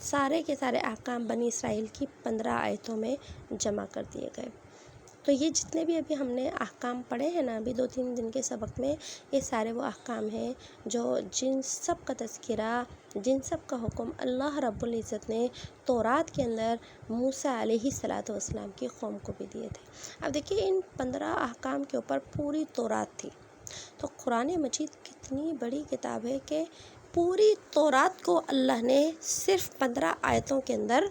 سارے کے سارے احکام بنی اسرائیل کی 15 آیتوں میں جمع کر دیے گئے۔ تو یہ جتنے بھی ابھی ہم نے احکام پڑھے ہیں نا ابھی 2-3 دن کے سبق میں، یہ سارے وہ احکام ہیں جو جن سب کا تذکرہ، جن سب کا حکم اللہ رب العزت نے تورات کے اندر موسیٰ علیہ السلام کی قوم کو بھی دیے تھے۔ اب دیکھیے ان 15 احکام کے اوپر پوری تورات تھی، تو قرآن مجید کتنی بڑی کتاب ہے کہ پوری تورات کو اللہ نے صرف 15 آیتوں کے اندر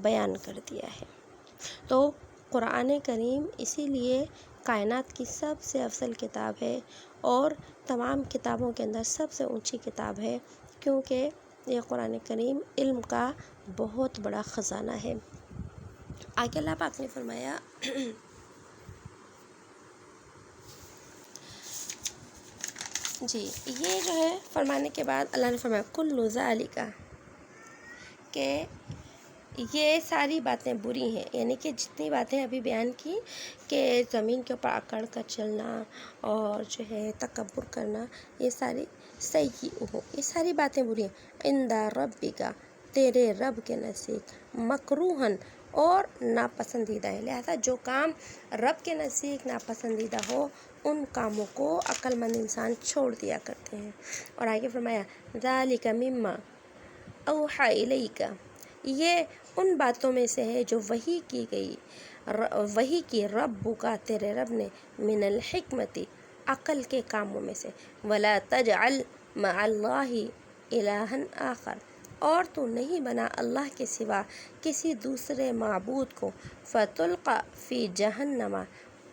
بیان کر دیا ہے۔ تو قرآن کریم اسی لیے کائنات کی سب سے افضل کتاب ہے اور تمام کتابوں کے اندر سب سے اونچی کتاب ہے، کیونکہ یہ قرآن کریم علم کا بہت بڑا خزانہ ہے۔ آگے اللہ پاک نے فرمایا جی یہ جو ہے فرمانے کے بعد اللہ نے فرمایا کل ذالک، کہ یہ ساری باتیں بری ہیں، یعنی کہ جتنی باتیں ابھی بیان کی کہ زمین کے اوپر اکڑ کر چلنا اور جو ہے تکبر کرنا، یہ ساری صحیح ہو، یہ ساری باتیں بری ہیں۔ عند ربک، تیرے رب کے نزدیک، مکروہن، اور ناپسندیدہ ہے، لہذا جو کام رب کے نزدیک ناپسندیدہ ہو ان کاموں کو عقل مند انسان چھوڑ دیا کرتے ہیں۔ اور آگے فرمایا ذالک مما اوحی الیک، یہ ان باتوں میں سے ہے جو وحی کی گئی، وحی کی رب کا تیرے رب نے، من الحکمتی، عقل کے کاموں میں سے، ولا تجعل مع اللہ الہا آخر، اور تو نہیں بنا اللہ کے سوا کسی دوسرے معبود کو، فتلقی فی جہنم،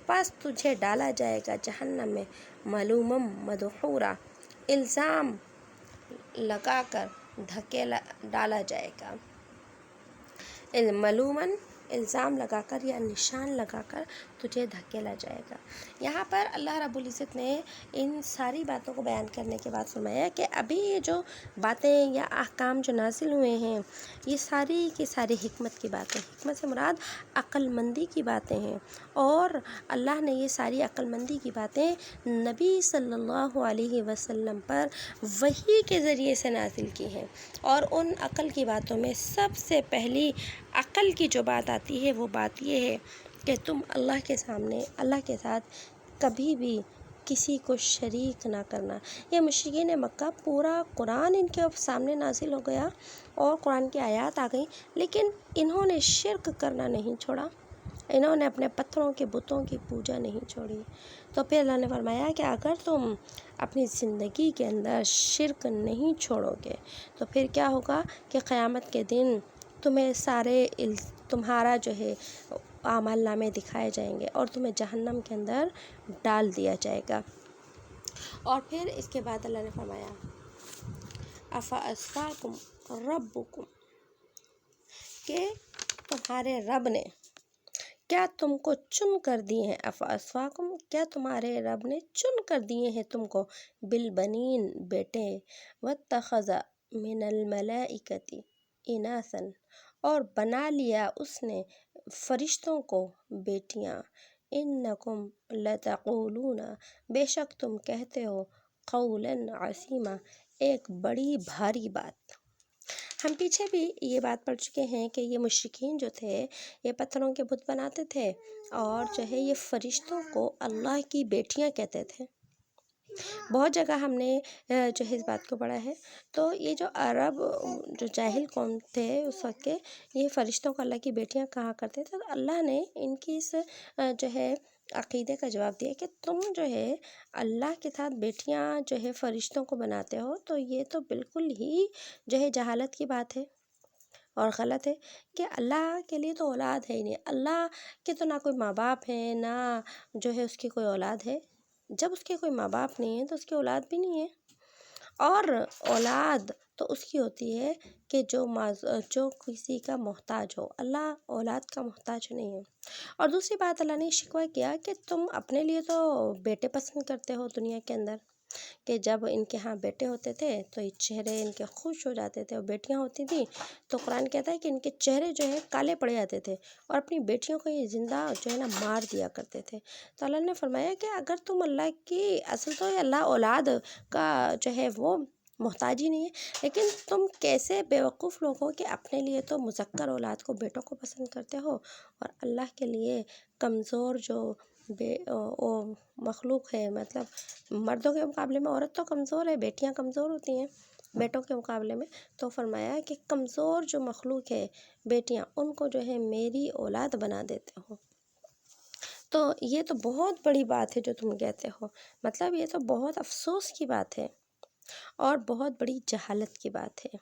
پس تجھے ڈالا جائے گا جہنم میں، ملوما مدحورا، الزام لگا کر دھکیلا ڈالا جائے گا، ملوماً الزام لگا کر یا نشان لگا کر تجھے دھکیلا جائے گا۔ یہاں پر اللہ رب العزت نے ان ساری باتوں کو بیان کرنے کے بعد فرمایا کہ ابھی یہ جو باتیں یا احکام جو نازل ہوئے ہیں یہ ساری کی ساری حکمت کی باتیں، حکمت سے مراد عقل مندی کی باتیں ہیں، اور اللہ نے یہ ساری عقل مندی کی باتیں نبی صلی اللہ علیہ وسلم پر وحی کے ذریعے سے نازل کی ہیں، اور ان عقل کی باتوں میں سب سے پہلی عقل کی جو بات آتی ہے وہ بات یہ ہے کہ تم اللہ کے سامنے، اللہ کے ساتھ کبھی بھی کسی کو شریک نہ کرنا۔ یہ مشرکین مکہ پورا قرآن ان کے سامنے نازل ہو گیا اور قرآن کی آیات آ گئیں، لیکن انہوں نے شرک کرنا نہیں چھوڑا، انہوں نے اپنے پتھروں کے بتوں کی پوجا نہیں چھوڑی۔ تو پھر اللہ نے فرمایا کہ اگر تم اپنی زندگی کے اندر شرک نہیں چھوڑو گے تو پھر کیا ہوگا کہ قیامت کے دن تمہیں تمہارا جو ہے اعمال نامے دکھائے جائیں گے اور تمہیں جہنم کے اندر ڈال دیا جائے گا۔ اور پھر اس کے بعد اللہ نے فرمایا افاصفاکم ربکم، کہ تمہارے رب نے کیا تم کو چن کر دیے ہیں، افاصفاکم، کیا تمہارے رب نے چن کر دیے ہیں تم کو، بالبنین، بیٹے، واتخذ من الملائکۃ اناثا، اور بنا لیا اس نے فرشتوں کو بیٹیاں، انکم لتقولون، بے شک تم کہتے ہو، قولا عظیما، ایک بڑی بھاری بات۔ ہم پیچھے بھی یہ بات پڑھ چکے ہیں کہ یہ مشرکین جو تھے یہ پتھروں کے بت بناتے تھے اور جو ہے یہ فرشتوں کو اللہ کی بیٹیاں کہتے تھے۔ بہت جگہ ہم نے جو ہے اس بات کو پڑھا ہے۔ تو یہ جو عرب جو جاہل قوم تھے اس وقت کے، یہ فرشتوں کو اللہ کی بیٹیاں کہا کرتے تھے، تو اللہ نے ان کی اس جو ہے عقیدے کا جواب دیا کہ تم جو ہے اللہ کے ساتھ بیٹیاں جو ہے فرشتوں کو بناتے ہو، تو یہ تو بالکل ہی جو ہے جہالت کی بات ہے اور غلط ہے، کہ اللہ کے لیے تو اولاد ہے ہی نہیں۔ اللہ کے تو نہ کوئی ماں باپ ہیں، نہ جو ہے اس کی کوئی اولاد ہے۔ جب اس کے کوئی ماں باپ نہیں ہے تو اس کی اولاد بھی نہیں ہے، اور اولاد تو اس کی ہوتی ہے کہ جو کسی کا محتاج ہو۔ اللہ اولاد کا محتاج نہیں ہے۔ اور دوسری بات، اللہ نے شکوہ کیا کہ تم اپنے لیے تو بیٹے پسند کرتے ہو دنیا کے اندر، کہ جب ان کے ہاں بیٹے ہوتے تھے تو یہ چہرے ان کے خوش ہو جاتے تھے، اور بیٹیاں ہوتی تھیں تو قرآن کہتا ہے کہ ان کے چہرے جو ہے کالے پڑ جاتے تھے، اور اپنی بیٹیوں کو یہ زندہ جو ہے نا مار دیا کرتے تھے۔ تو اللہ نے فرمایا کہ اگر تم اللہ کی، اصل تو اللہ اولاد کا جو ہے وہ محتاج ہی نہیں ہے، لیکن تم کیسے بیوقوف لوگ ہو کہ اپنے لیے تو مذکر اولاد کو، بیٹوں کو پسند کرتے ہو، اور اللہ کے لیے کمزور جو مخلوق ہے، مطلب مردوں کے مقابلے میں عورت تو کمزور ہے، بیٹیاں کمزور ہوتی ہیں بیٹوں کے مقابلے میں، تو فرمایا کہ کمزور جو مخلوق ہے بیٹیاں، ان کو جو ہے میری اولاد بنا دیتے ہو۔ تو یہ تو بہت بڑی بات ہے جو تم کہتے ہو، مطلب یہ تو بہت افسوس کی بات ہے اور بہت بڑی جہالت کی بات ہے۔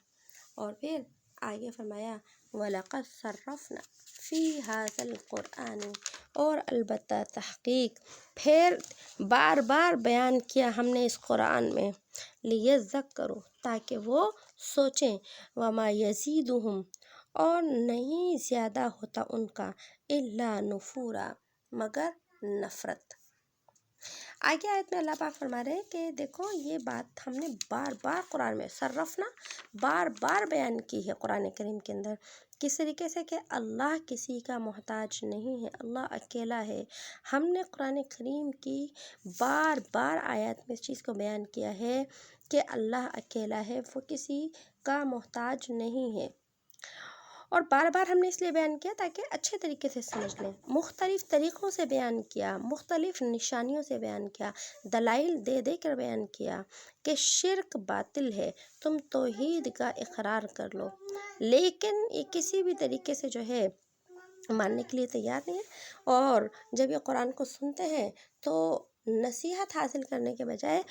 اور پھر آگے فرمایا وَلَقَدْ صَرَّفْنَا فِي هَذَا الْقُرْآنِ، اور البتہ تحقیق پھر بار بار بیان کیا ہم نے اس قرآن میں، لِيَذَّكَّرُوا، تاکہ وہ سوچیں، وَمَا يَزِيدُهُمْ، اور نہیں زیادہ ہوتا ان کا، إِلَّا نُفُورًا، مگر نفرت۔ آگے آیت میں اللہ پاک فرما رہے ہیں کہ دیکھو یہ بات ہم نے بار بار قرآن میں صرفنا بار بار بیان کی ہے قرآن کریم کے اندر، کس طریقے سے کہ اللہ کسی کا محتاج نہیں ہے، اللہ اکیلا ہے۔ ہم نے قرآن کریم کی بار بار آیات میں اس چیز کو بیان کیا ہے کہ اللہ اکیلا ہے، وہ کسی کا محتاج نہیں ہے، اور بار بار ہم نے اس لیے بیان کیا تاکہ اچھے طریقے سے سمجھ لیں، مختلف طریقوں سے بیان کیا، مختلف نشانیوں سے بیان کیا، دلائل دے دے کر بیان کیا کہ شرک باطل ہے، تم توحید کا اقرار کر لو، لیکن یہ کسی بھی طریقے سے جو ہے ماننے کے لیے تیار نہیں ہے، اور جب یہ قرآن کو سنتے ہیں تو نصیحت حاصل کرنے کے بجائے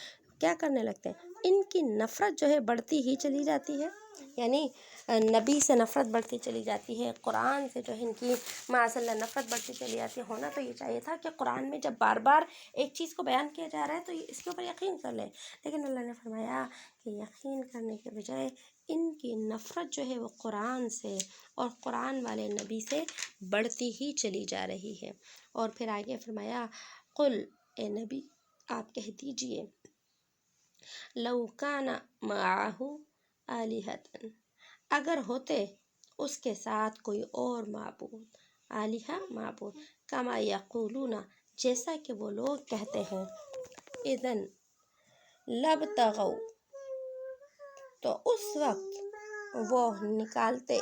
کیا کرنے لگتے ہیں، ان کی نفرت جو ہے بڑھتی ہی چلی جاتی ہے، یعنی نبی سے نفرت بڑھتی چلی جاتی ہے، قرآن سے جو ہے ان کی معاذ اللہ نفرت بڑھتی چلی جاتی ہے۔ ہونا تو یہ چاہیے تھا کہ قرآن میں جب بار بار ایک چیز کو بیان کیا جا رہا ہے تو اس کے اوپر یقین کر لیں، لیکن اللہ نے فرمایا کہ یقین کرنے کے بجائے ان کی نفرت جو ہے وہ قرآن سے اور قرآن والے نبی سے بڑھتی ہی چلی جا رہی ہے۔ اور پھر آگے فرمایا قل، اے نبی آپ کہہ دیجئے، لو کان معہ آلہۃ، اگر ہوتے اس کے ساتھ کوئی اور معبود، آلہہ معبود، کما یقولون، جیسا کہ وہ لوگ کہتے ہیں، اذن لابتغوا، تو اس وقت وہ نکالتے،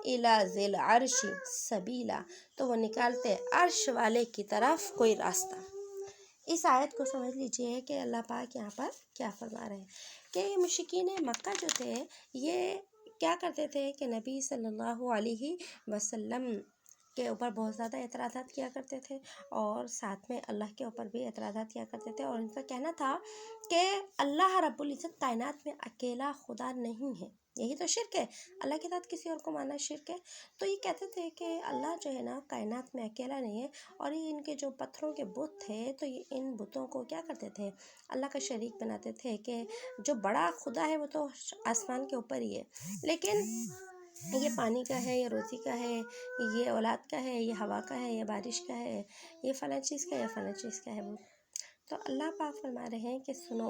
الی ذی العرش سبیلا، تو وہ نکالتے عرش والے کی طرف کوئی راستہ۔ اس آیت کو سمجھ لیجئے کہ اللہ پاک یہاں پر کیا فرما رہے ہیں کہ یہ مشرکین مکہ جو تھے یہ کیا کرتے تھے کہ نبی صلی اللہ علیہ وسلم کے اوپر بہت زیادہ اعتراضات کیا کرتے تھے، اور ساتھ میں اللہ کے اوپر بھی اعتراضات کیا کرتے تھے، اور ان کا کہنا تھا کہ اللہ رب العزت کائنات میں اکیلا خدا نہیں ہے، یہی تو شرک ہے، اللہ کے ساتھ کسی اور کو ماننا شرک ہے۔ تو یہ کہتے تھے کہ اللہ جو ہے نا کائنات میں اکیلا نہیں ہے، اور یہ ان کے جو پتھروں کے بت تھے تو یہ ان بتوں کو کیا کرتے تھے، اللہ کا شریک بناتے تھے، کہ جو بڑا خدا ہے وہ تو آسمان کے اوپر ہی ہے، لیکن یہ پانی کا ہے، یہ روزی کا ہے، یہ اولاد کا ہے، یہ ہوا کا ہے، یہ بارش کا ہے، یہ فلاں چیز کا ہے، یہ فلاں چیز کا ہے۔ تو اللہ پاک فرما رہے ہیں کہ سنو،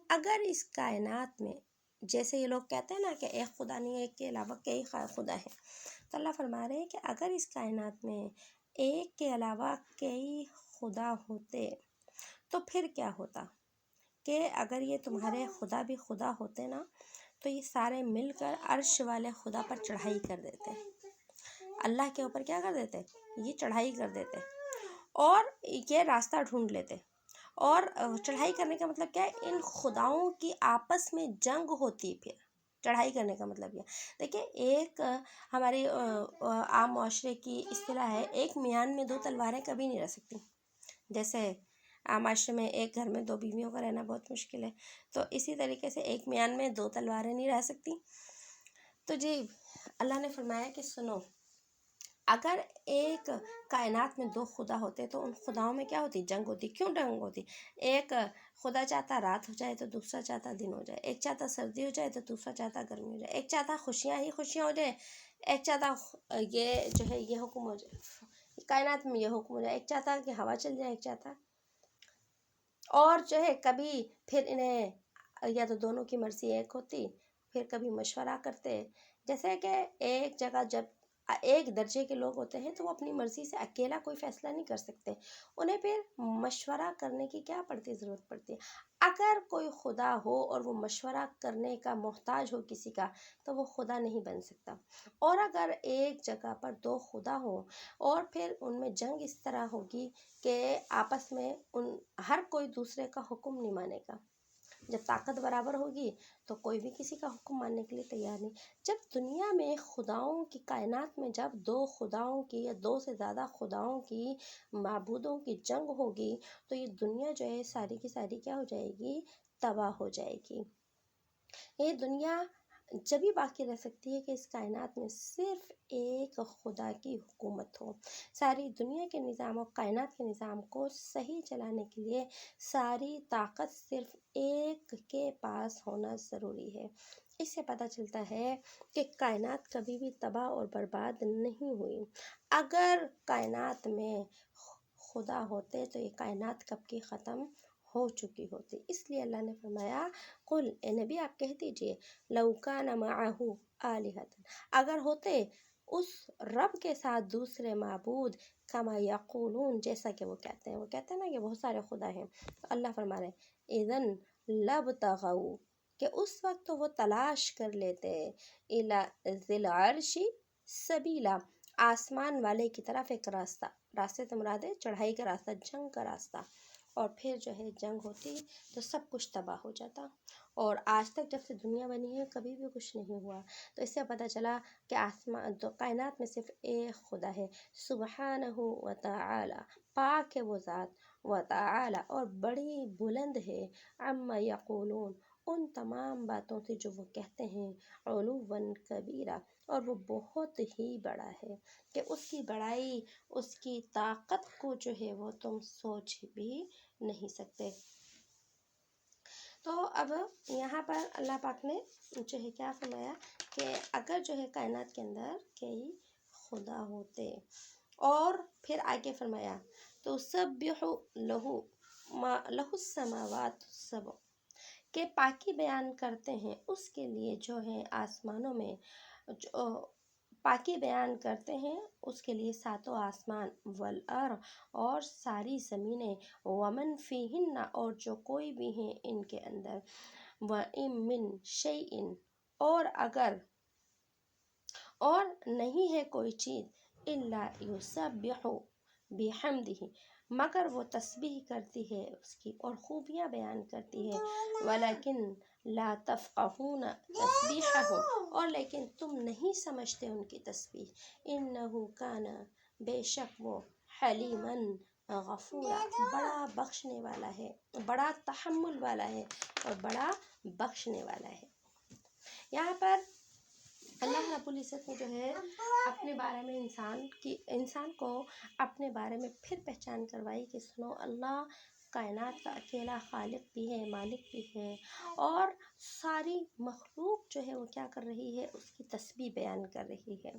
اگر اس کائنات میں جیسے یہ لوگ کہتے ہیں نا کہ ایک خدا نہیں ہے، ایک کے علاوہ کئی خدا ہے، تو اللہ فرما رہے ہیں کہ اگر اس کائنات میں ایک کے علاوہ کئی خدا ہوتے تو پھر کیا ہوتا، کہ اگر یہ تمہارے خدا بھی خدا ہوتے نا تو یہ سارے مل کر عرش والے خدا پر چڑھائی کر دیتے، اللہ کے اوپر کیا کر دیتے، یہ چڑھائی کر دیتے، اور یہ راستہ ڈھونڈ لیتے، اور چڑھائی کرنے کا مطلب کیا ہے؟ ان خداؤں کی آپس میں جنگ ہوتی ہے۔ پھر چڑھائی کرنے کا مطلب یہ دیکھیں، ایک ہماری عام معاشرے کی اصطلاح ہے، ایک میان میں دو تلواریں کبھی نہیں رہ سکتی۔ جیسے عام معاشرے میں ایک گھر میں دو بیویوں کا رہنا بہت مشکل ہے، تو اسی طریقے سے ایک میان میں دو تلواریں نہیں رہ سکتی۔ تو جی اللہ نے فرمایا کہ سنو، اگر ایک کائنات میں دو خدا ہوتے تو ان خداؤں میں کیا ہوتی؟ جنگ ہوتی۔ کیوں جنگ ہوتی؟ ایک خدا چاہتا رات ہو جائے تو دوسرا چاہتا دن ہو جائے، ایک چاہتا سردی ہو جائے تو دوسرا چاہتا گرمی ہو جائے، ایک چاہتا خوشیاں ہی خوشیاں ہو جائے، ایک چاہتا یہ جو ہے یہ حکم ہو جائے، کائنات میں یہ حکم ہو جائے، ایک چاہتا کہ ہوا چل جائے، ایک چاہتا اور جو ہے کبھی پھر انہیں یا تو دونوں کی مرضی ایک ہوتی، پھر کبھی مشورہ کرتے۔ جیسے کہ ایک جگہ جب ایک درجے کے لوگ ہوتے ہیں تو وہ اپنی مرضی سے اکیلا کوئی فیصلہ نہیں کر سکتے، انہیں پھر مشورہ کرنے کی کیا پڑتی؟ ضرورت پڑتی ہے۔ اگر کوئی خدا ہو اور وہ مشورہ کرنے کا محتاج ہو کسی کا تو وہ خدا نہیں بن سکتا۔ اور اگر ایک جگہ پر دو خدا ہوں اور پھر ان میں جنگ اس طرح ہوگی کہ آپس میں ہر کوئی دوسرے کا حکم نہیں مانے گا، جب طاقت برابر ہوگی تو کوئی بھی کسی کا حکم ماننے کے لیے تیار نہیں۔ جب دنیا میں خداؤں کی، کائنات میں جب دو خداؤں کی یا دو سے زیادہ خداؤں کی، معبودوں کی جنگ ہوگی تو یہ دنیا جو ہے ساری کی ساری کیا ہو جائے گی؟ تباہ ہو جائے گی۔ یہ دنیا جب ہی باقی رہ سکتی ہے کہ اس کائنات میں صرف ایک خدا کی حکومت ہو۔ ساری دنیا کے نظام اور کائنات کے نظام کو صحیح چلانے کے لیے ساری طاقت صرف ایک کے پاس ہونا ضروری ہے۔ اس سے پتہ چلتا ہے کہ کائنات کبھی بھی تباہ اور برباد نہیں ہوئی۔ اگر کائنات میں خدا ہوتے تو یہ کائنات کب کی ختم ہو چکی ہوتی۔ اس لیے اللہ نے فرمایا، قل، اے نبی آپ کہہ دیجئے، لو کان معہ آلہۃ، اگر ہوتے اس رب کے ساتھ دوسرے معبود، کما یقولون، جیسا کہ وہ کہتے ہیں نا کہ بہت سارے خدا ہیں، تو اللہ فرما رہے ہیں اذن لابتغوا، کہ اس وقت تو وہ تلاش کر لیتے، الی ذی العرش سبیلا، آسمان والے کی طرف ایک راستہ، راستے سے مراد ہے چڑھائی کا راستہ، جنگ کا راستہ، اور پھر جو ہے جنگ ہوتی تو سب کچھ تباہ ہو جاتا۔ اور آج تک جب سے دنیا بنی ہے کبھی بھی کچھ نہیں ہوا۔ تو اس سے پتہ چلا کہ آسمان تو کائنات میں صرف ایک خدا ہے، سبحانہ وتعالی، پاک ہے وہ ذات، وتعالی، اور بڑی بلند ہے، عما یقولون، ان تمام باتوں سے جو وہ کہتے ہیں، علوا کبیرہ، اور وہ بہت ہی بڑا ہے کہ اس کی بڑائی، اس کی طاقت کو جو ہے وہ تم سوچ بھی نہیں سکتے۔ تو اب یہاں پر اللہ پاک نے جو ہے کیا فرمایا کہ اگر جو ہے کائنات کے اندر کئی خدا ہوتے، اور پھر آگے فرمایا تو سبح لہو لہ السماوات السبع، کہ پاکی بیان کرتے ہیں اس کے لیے جو ہے آسمانوں میں، جو پاکی بیان کرتے ہیں اس کے لیے ساتوں آسمان، والارض، اور ساری زمینیں، ومن فیہن، اور جو کوئی بھی ہیں ان کے اندر، وَإِن مِّن شَيْءٍ، اور اگر اور نہیں ہے کوئی چیز، الا یسبح بحمدہ، مگر وہ تسبیح کرتی ہے اس کی اور خوبیاں بیان کرتی ہے، ولیکن لا تفقہون تسبیحہم، اور لیکن تم نہیں سمجھتے ان کی تسبیح، انہ کان، بے شک وہ، حلیما غفورا، بڑا بخشنے والا ہے، بڑا تحمل والا ہے، اور بڑا بخشنے والا ہے۔ یہاں پر اللہ رب العزت نے جو ہے اپنے بارے میں انسان کو اپنے بارے میں پھر پہچان کروائی کہ سنو، اللہ کائنات کا اکیلا خالق بھی ہے، مالک بھی ہے، اور ساری مخلوق جو ہے وہ کیا کر رہی ہے؟ اس کی تسبیح بیان کر رہی ہے،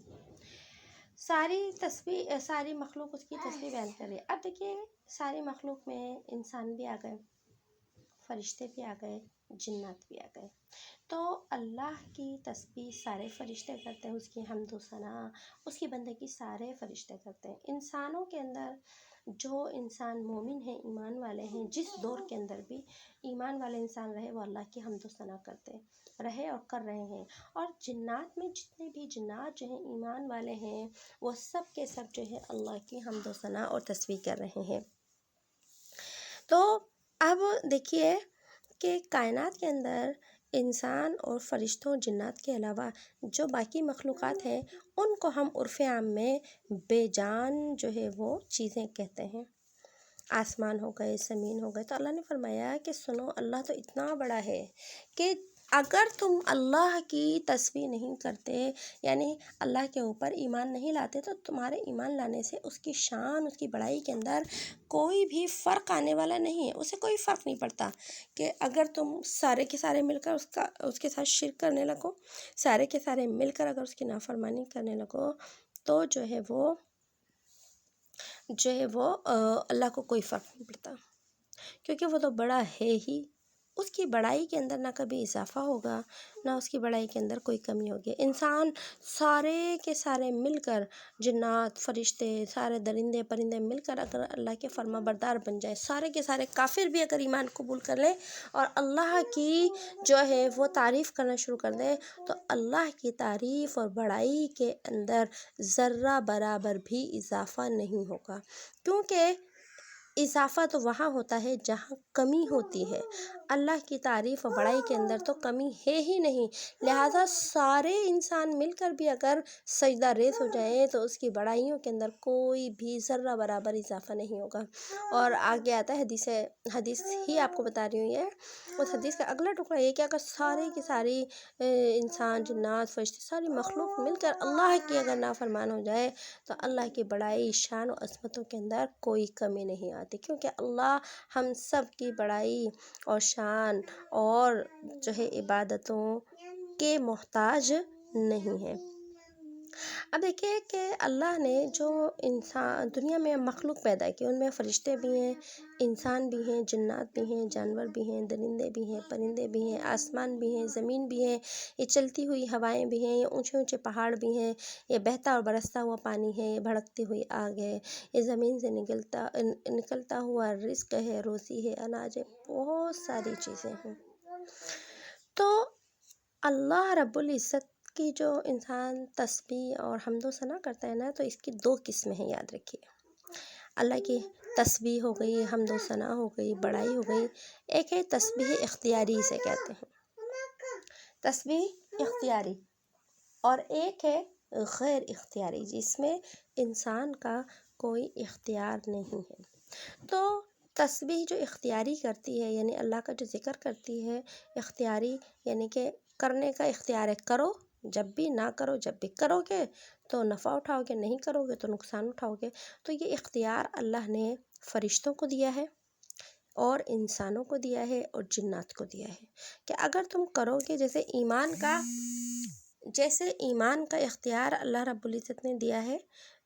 ساری مخلوق اس کی تسبیح بیان کر رہی ہے۔ اب دیکھیے، ساری مخلوق میں انسان بھی آ گئے، فرشتے بھی آ گئے، جنات بھی آ گئے، تو اللہ کی تسبیح سارے فرشتے کرتے ہیں، اس کی حمد و ثنا، اس کی بندگی سارے فرشتے کرتے ہیں۔ انسانوں کے اندر جو انسان مومن ہیں، ایمان والے ہیں، جس دور کے اندر بھی ایمان والے انسان رہے وہ اللہ کی حمد و ثنا کرتے رہے اور کر رہے ہیں، اور جنات میں جتنے بھی جنات جو ہیں ایمان والے ہیں وہ سب کے سب جو ہے اللہ کی حمد و ثنا اور تسبیح کر رہے ہیں۔ تو اب دیکھیے کہ کائنات کے اندر انسان اور فرشتوں جنات کے علاوہ جو باقی مخلوقات ہیں ان کو ہم عرف عام میں بے جان جو ہے وہ چیزیں کہتے ہیں۔ آسمان ہو گئے، زمین ہو گئے، تو اللہ نے فرمایا کہ سنو، اللہ تو اتنا بڑا ہے کہ اگر تم اللہ کی تسبیح نہیں کرتے، یعنی اللہ کے اوپر ایمان نہیں لاتے، تو تمہارے ایمان لانے سے اس کی شان، اس کی بڑائی کے اندر کوئی بھی فرق آنے والا نہیں ہے۔ اسے کوئی فرق نہیں پڑتا کہ اگر تم سارے کے سارے مل کر اس کے ساتھ شرک کرنے لگو، سارے کے سارے مل کر اگر اس کی نافرمانی کرنے لگو، تو جو ہے وہ اللہ کو کوئی فرق نہیں پڑتا، کیونکہ وہ تو بڑا ہے ہی۔ اس کی بڑائی کے اندر نہ کبھی اضافہ ہوگا، نہ اس کی بڑائی کے اندر کوئی کمی ہوگی۔ انسان سارے کے سارے مل کر، جنات، فرشتے، سارے درندے پرندے مل کر اگر اللہ کے فرما بردار بن جائے، سارے کے سارے کافر بھی اگر ایمان قبول کر لیں اور اللہ کی جو ہے وہ تعریف کرنا شروع کر دیں، تو اللہ کی تعریف اور بڑائی کے اندر ذرہ برابر بھی اضافہ نہیں ہوگا، کیونکہ اضافہ تو وہاں ہوتا ہے جہاں کمی ہوتی ہے۔ اللہ کی تعریف اور بڑائی کے اندر تو کمی ہے ہی نہیں، لہٰذا سارے انسان مل کر بھی اگر سجدہ ریز ہو جائیں تو اس کی بڑائیوں کے اندر کوئی بھی ذرہ برابر اضافہ نہیں ہوگا۔ اور آگے آتا ہے حدیث ہی آپ کو بتا رہی ہوں، یہ اس حدیث کا اگلا ٹکڑا یہ کہ اگر سارے کی ساری انسان، جنات، فرشتے، ساری مخلوق مل کر اللہ کی اگر نافرمان ہو جائے، تو اللہ کی بڑائی، شان و عظمتوں کے اندر کوئی کمی نہیں آتی، کیونکہ اللہ ہم سب کی بڑائی اور شان اور جو ہے عبادتوں کے محتاج نہیں ہے۔ اب دیکھیے کہ اللہ نے جو انسان دنیا میں مخلوق پیدا کی، ان میں فرشتے بھی ہیں، انسان بھی ہیں، جنات بھی ہیں، جانور بھی ہیں، درندے بھی ہیں، پرندے بھی ہیں، آسمان بھی ہیں، زمین بھی ہیں، یہ چلتی ہوئی ہوائیں بھی ہیں، یہ اونچے اونچے پہاڑ بھی ہیں، یہ بہتا اور برستا ہوا پانی ہے، یہ بھڑکتی ہوئی آگ ہے، یہ زمین سے نکلتا ہوا رزق ہے، روزی ہے، اناج ہے، بہت ساری چیزیں ہیں۔ تو اللہ رب العزت کی جو انسان تسبیح اور حمد و ثنا کرتا ہے نا، تو اس کی دو قسمیں ہیں، یاد رکھیے۔ اللہ کی تسبیح ہو گئی، حمد و ثنا ہو گئی، بڑائی ہو گئی۔ ایک ہے تسبیح اختیاری، اسے کہتے ہیں تسبیح اختیاری، اور ایک ہے غیر اختیاری، جس میں انسان کا کوئی اختیار نہیں ہے۔ تو تسبیح جو اختیاری کرتی ہے، یعنی اللہ کا جو ذکر کرتی ہے، اختیاری یعنی کہ کرنے کا اختیار ہے، کرو جب بھی، نہ کرو جب بھی، کرو گے تو نفع اٹھاؤ گے، نہیں کرو گے تو نقصان اٹھاؤ گے۔ تو یہ اختیار اللہ نے فرشتوں کو دیا ہے اور انسانوں کو دیا ہے اور جنات کو دیا ہے، کہ اگر تم کرو گے، جیسے ایمان کا اختیار اللہ رب العزت نے دیا ہے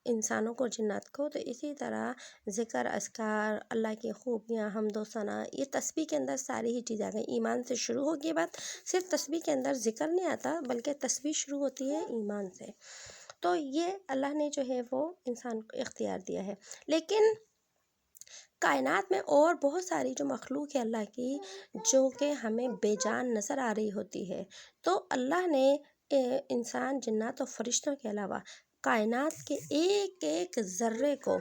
انسانوں کو اور جنات کو، تو اسی طرح ذکر، اذکار، اللہ کی خوبیاں، حمد و ثنا، یہ تسبیح کے اندر ساری ہی چیزیں آ گئی۔ ایمان سے شروع ہوگی بات، صرف تسبیح کے اندر ذکر نہیں آتا، بلکہ تسبیح شروع ہوتی ہے ایمان سے۔ تو یہ اللہ نے جو ہے وہ انسان کو اختیار دیا ہے، لیکن کائنات میں اور بہت ساری جو مخلوق ہے اللہ کی، جو کہ ہمیں بے جان نظر آ رہی ہوتی ہے، تو اللہ نے انسان، جنات اور فرشتوں کے علاوہ کائنات کے ایک ایک ذرے کو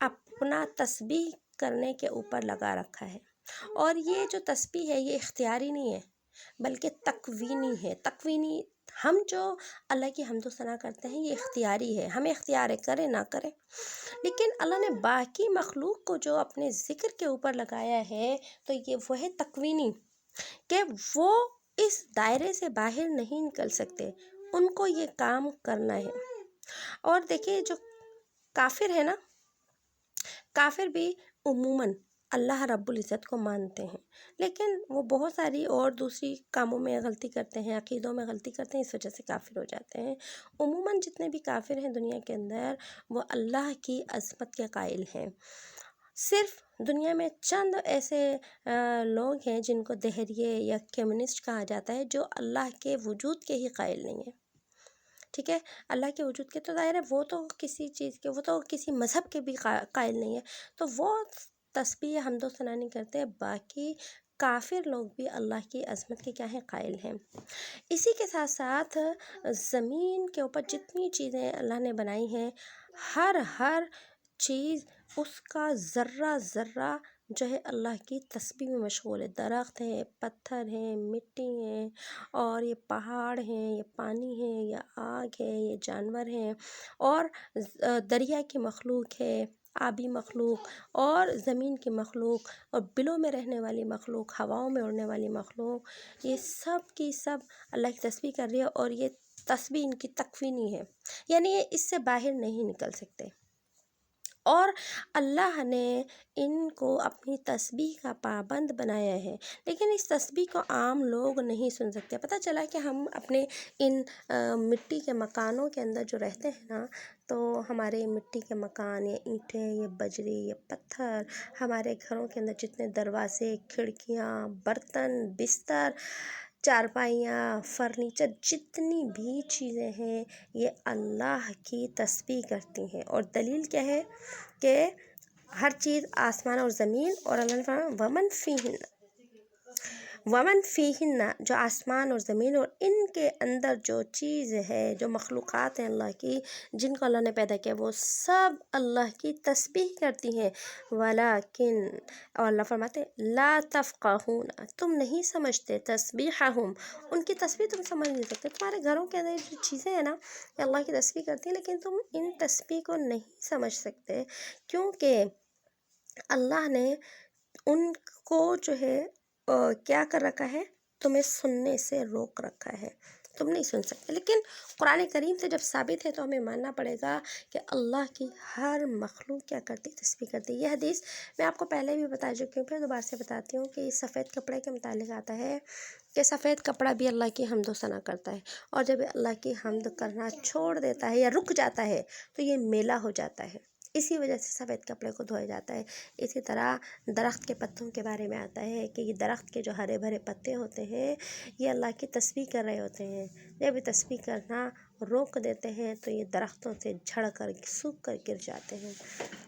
اپنا تسبیح کرنے کے اوپر لگا رکھا ہے، اور یہ جو تسبیح ہے یہ اختیاری نہیں ہے بلکہ تکوینی ہے۔ تکوینی، ہم جو اللہ کی حمد و ثنا کرتے ہیں یہ اختیاری ہے، ہمیں اختیار ہے، کریں نہ کریں، لیکن اللہ نے باقی مخلوق کو جو اپنے ذکر کے اوپر لگایا ہے، تو یہ وہ ہے تکوینی، کہ وہ اس دائرے سے باہر نہیں نکل سکتے، ان کو یہ کام کرنا ہے۔ اور دیکھیے جو کافر ہے نا، کافر بھی عموماً اللہ رب العزت کو مانتے ہیں، لیکن وہ بہت ساری اور دوسری کاموں میں غلطی کرتے ہیں، عقیدوں میں غلطی کرتے ہیں، اس وجہ سے کافر ہو جاتے ہیں۔ عموماً جتنے بھی کافر ہیں دنیا کے اندر، وہ اللہ کی عظمت کے قائل ہیں۔ صرف دنیا میں چند ایسے لوگ ہیں جن کو دہریے یا کمیونسٹ کہا جاتا ہے، جو اللہ کے وجود کے ہی قائل نہیں ہیں، ٹھیک ہے، اللہ کے وجود کے تو ظاہر ہے وہ تو کسی چیز کے، وہ تو کسی مذہب کے بھی قائل نہیں ہے، تو وہ تسبیح حمد و ثنا نہیں کرتے۔ باقی کافر لوگ بھی اللہ کی عظمت کے کیا ہیں، قائل ہیں۔ اسی کے ساتھ ساتھ زمین کے اوپر جتنی چیزیں اللہ نے بنائی ہیں، ہر چیز اس کا ذرہ ذرہ جو ہے اللہ کی تسبیح میں مشغول ہے۔ درخت ہیں، پتھر ہیں، مٹی ہیں، اور یہ پہاڑ ہیں، یہ پانی ہے، یہ آگ ہے، یہ جانور ہیں، اور دریا کی مخلوق ہے، آبی مخلوق، اور زمین کی مخلوق، اور بلوں میں رہنے والی مخلوق، ہواؤں میں اڑنے والی مخلوق، یہ سب کی سب اللہ کی تسبیح کر رہی ہے، اور یہ تسبیح ان کی تکوینی ہے، یعنی یہ اس سے باہر نہیں نکل سکتے، اور اللہ نے ان کو اپنی تسبیح کا پابند بنایا ہے۔ لیکن اس تسبیح کو عام لوگ نہیں سن سکتے۔ پتہ چلا کہ ہم اپنے ان مٹی کے مکانوں کے اندر جو رہتے ہیں نا، تو ہمارے مٹی کے مکان، یہ اینٹیں، یہ بجری، یہ پتھر، ہمارے گھروں کے اندر جتنے دروازے، کھڑکیاں، برتن، بستر، چارپائیاں، فرنیچر، جتنی بھی چیزیں ہیں، یہ اللہ کی تسبیح کرتی ہیں۔ اور دلیل کیا ہے کہ ہر چیز، آسمان اور زمین، اور اللہ نے فرمایا ومن فیہن، جو آسمان اور زمین اور ان کے اندر جو چیز ہے، جو مخلوقات ہیں اللہ کی، جن کو اللہ نے پیدا کیا، وہ سب اللہ کی تسبیح کرتی ہیں، ولیکن، اور اللہ فرماتے لا تفقہون، تم نہیں سمجھتے تسبیحہم، ان کی تسبیح تم سمجھ نہیں سکتے۔ تمہارے گھروں کے اندر جو چیزیں ہیں نا، یہ اللہ کی تسبیح کرتی ہیں، لیکن تم ان تسبیح کو نہیں سمجھ سکتے، کیونکہ اللہ نے ان کو جو ہے کیا کر رکھا ہے، تمہیں سننے سے روک رکھا ہے، تم نہیں سن سکتے۔ لیکن قرآن کریم سے جب ثابت ہے تو ہمیں ماننا پڑے گا کہ اللہ کی ہر مخلوق کیا کرتی، تسبیح کرتی۔ یہ حدیث میں آپ کو پہلے بھی بتا چکی ہوں، پھر دوبارہ سے بتاتی ہوں کہ اس سفید کپڑے کے متعلق آتا ہے کہ سفید کپڑا بھی اللہ کی حمد و ثنا کرتا ہے، اور جب اللہ کی حمد کرنا چھوڑ دیتا ہے یا رک جاتا ہے تو یہ میلا ہو جاتا ہے، اسی وجہ سے سفید کپڑے کو دھویا جاتا ہے۔ اسی طرح درخت کے پتوں کے بارے میں آتا ہے کہ یہ درخت کے جو ہرے بھرے پتے ہوتے ہیں، یہ اللہ کی تسبیح کر رہے ہوتے ہیں، جب یہ تسبیح کرنا روک دیتے ہیں تو یہ درختوں سے جھڑ کر سوکھ کر گر جاتے ہیں۔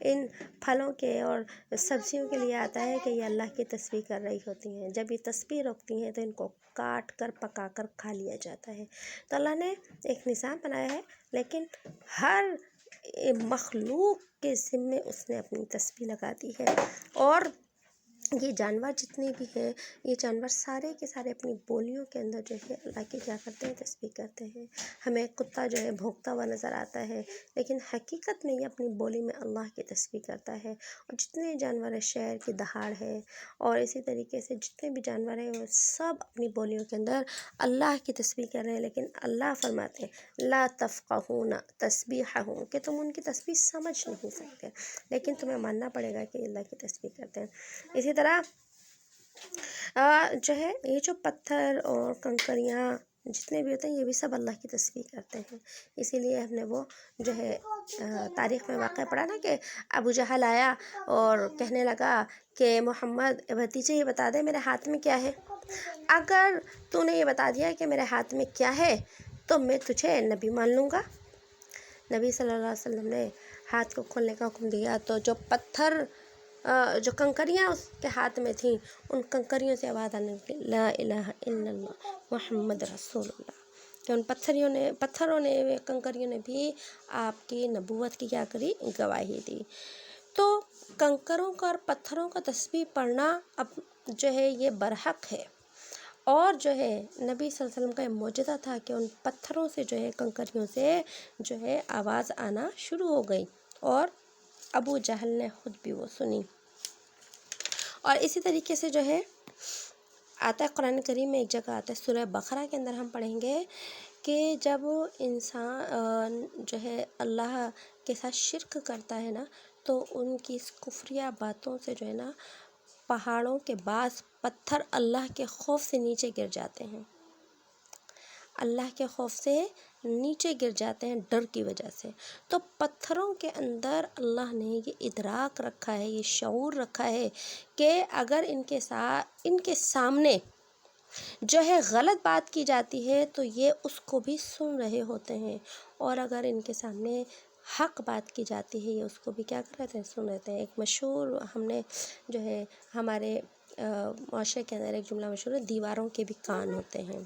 ان پھلوں کے اور سبزیوں کے لیے آتا ہے کہ یہ اللہ کی تسبیح کر رہی ہوتی ہیں، جب یہ تسبیح روکتی ہیں تو ان کو کاٹ کر پکا کر کھا لیا جاتا ہے۔ تو اللہ نے ایک نظام بنایا ہے، لیکن ہر مخلوق کے ذمے اس نے اپنی تسبیح لگا دی ہے، اور یہ جانور جتنے بھی ہیں، یہ جانور سارے کے سارے اپنی بولیوں کے اندر جو ہے اللہ کی کیا کرتے ہیں، تسبیح کرتے ہیں۔ ہمیں کتا جو ہے بھونکتا ہوا نظر آتا ہے، لیکن حقیقت میں یہ اپنی بولی میں اللہ کی تسبیح کرتا ہے۔ اور جتنے جانور ہیں، شیر کی دہاڑ ہے، اور اسی طریقے سے جتنے بھی جانور ہیں، وہ سب اپنی بولیوں کے اندر اللہ کی تسبیح کر رہے ہیں، لیکن اللہ فرماتے ہیں لا تفقہون تسبیحہم، کہ تم ان کی تسبیح سمجھ نہیں سکتے، لیکن تمہیں ماننا پڑے گا کہ اللہ کی تسبیح کرتے ہیں۔ اسی طرح جو ہے یہ جو پتھر اور کنکریاں جتنے بھی ہوتے ہیں، یہ بھی سب اللہ کی تسبیح کرتے ہیں۔ اسی لیے ہم نے وہ جو ہے تاریخ میں واقعہ پڑھا نا کہ ابو جہل آیا اور کہنے لگا کہ محمد بھتیجے یہ بتا دے میرے ہاتھ میں کیا ہے، اگر تو نے یہ بتا دیا کہ میرے ہاتھ میں کیا ہے تو میں تجھے نبی مان لوں گا۔ نبی صلی اللہ علیہ وسلم نے ہاتھ کو کھولنے کا حکم دیا، تو جو پتھر، جو کنکریاں اس کے ہاتھ میں تھیں، ان کنکریوں سے آواز آنے لگی لا الہ الا اللہ محمد رسول اللہ، کہ ان پتھروں نے کنکریوں نے بھی آپ کی نبوت کی کیا کری، گواہی دی۔ تو کنکروں کا اور پتھروں کا تسبیح پڑھنا اب جو ہے یہ برحق ہے، اور جو ہے نبی صلی اللہ علیہ وسلم کا یہ معجزہ تھا کہ ان پتھروں سے جو ہے، کنکریوں سے جو ہے آواز آنا شروع ہو گئی، اور ابو جہل نے خود بھی وہ سنی۔ اور اسی طریقے سے جو ہے آتا ہے قرآن کریم میں ایک جگہ آتا ہے سورہ بقرہ کے اندر، ہم پڑھیں گے کہ جب انسان جو ہے اللہ کے ساتھ شرک کرتا ہے نا، تو ان کی اس کفریہ باتوں سے جو ہے نا، پہاڑوں کے بعض پتھر اللہ کے خوف سے نیچے گر جاتے ہیں، اللہ کے خوف سے نیچے گر جاتے ہیں، ڈر کی وجہ سے۔ تو پتھروں کے اندر اللہ نے یہ ادراک رکھا ہے، یہ شعور رکھا ہے کہ اگر ان کے سامنے جو ہے غلط بات کی جاتی ہے تو یہ اس کو بھی سن رہے ہوتے ہیں، اور اگر ان کے سامنے حق بات کی جاتی ہے یہ اس کو بھی کیا کر رہتے ہیں، سن رہتے ہیں۔ ایک مشہور ہم نے جو ہے ہمارے معاشرے کے اندر ایک جملہ مشہور ہے، دیواروں کے بھی کان ہوتے ہیں۔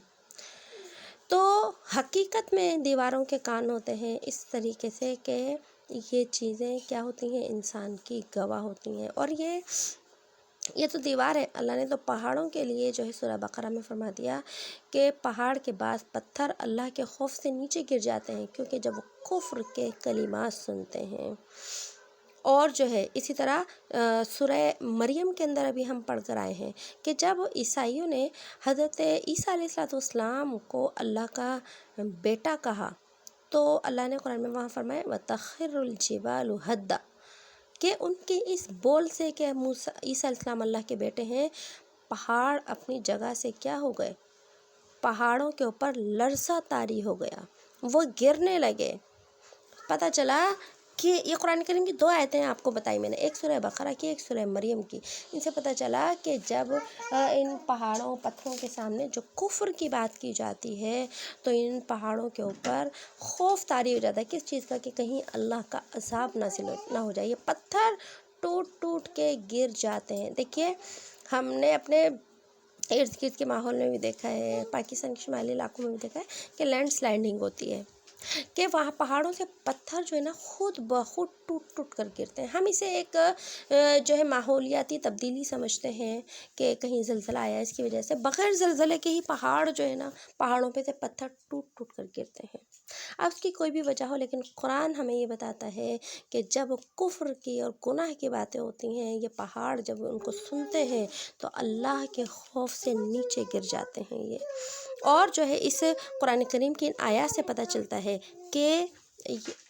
تو حقیقت میں دیواروں کے کان ہوتے ہیں اس طریقے سے کہ یہ چیزیں کیا ہوتی ہیں، انسان کی گواہ ہوتی ہیں، اور یہ یہ تو دیوار ہے، اللہ نے تو پہاڑوں کے لیے جو ہے سورہ بقرہ میں فرما دیا کہ پہاڑ کے بعض پتھر اللہ کے خوف سے نیچے گر جاتے ہیں، کیونکہ جب وہ کفر کے کلمات سنتے ہیں۔ اور جو ہے اسی طرح سورہ مریم کے اندر ابھی ہم پڑھ کر آئے ہیں کہ جب عیسائیوں نے حضرت عیسیٰ علیہ السلام کو اللہ کا بیٹا کہا تو اللہ نے قرآن میں وہاں فرمایا وَتَخِرُّ الْجِبَالُ هَدًّا، کہ ان کے اس بول سے کہ عیسیٰ علیہ السلام اللہ کے بیٹے ہیں، پہاڑ اپنی جگہ سے کیا ہو گئے، پہاڑوں کے اوپر لرزہ طاری ہو گیا، وہ گرنے لگے۔ پتہ چلا کہ یہ قرآن کریم کی دو آیتیں آپ کو بتائی میں نے، ایک سورہ بقرہ کی، ایک سورہ مریم کی۔ ان سے پتہ چلا کہ جب ان پہاڑوں پتھروں کے سامنے جو کفر کی بات کی جاتی ہے تو ان پہاڑوں کے اوپر خوف طاری ہو جاتا ہے، کس چیز کا، کہ کہیں اللہ کا عذاب نازل نہ ہو جائے۔ یہ پتھر ٹوٹ ٹوٹ کے گر جاتے ہیں۔ دیکھیے ہم نے اپنے ارد گرد کے ماحول میں بھی دیکھا ہے، پاکستان کے شمالی علاقوں میں بھی دیکھا ہے کہ لینڈ سلائڈنگ ہوتی ہے، کہ وہاں پہاڑوں سے پتھر جو ہے نا خود بخود ٹوٹ ٹوٹ کر گرتے ہیں۔ ہم اسے ایک جو ہے ماحولیاتی تبدیلی سمجھتے ہیں کہ کہیں زلزلہ آیا اس کی وجہ سے، بغیر زلزلے کے ہی پہاڑ جو ہے نا، پہاڑوں پہ سے پتھر ٹوٹ ٹوٹ کر گرتے ہیں۔ اب اس کی کوئی بھی وجہ ہو، لیکن قرآن ہمیں یہ بتاتا ہے کہ جب کفر کی اور گناہ کی باتیں ہوتی ہیں، یہ پہاڑ جب ان کو سنتے ہیں تو اللہ کے خوف سے نیچے گر جاتے ہیں یہ۔ اور جو ہے اس قرآن کریم کی ان آیات سے پتہ چلتا ہے کہ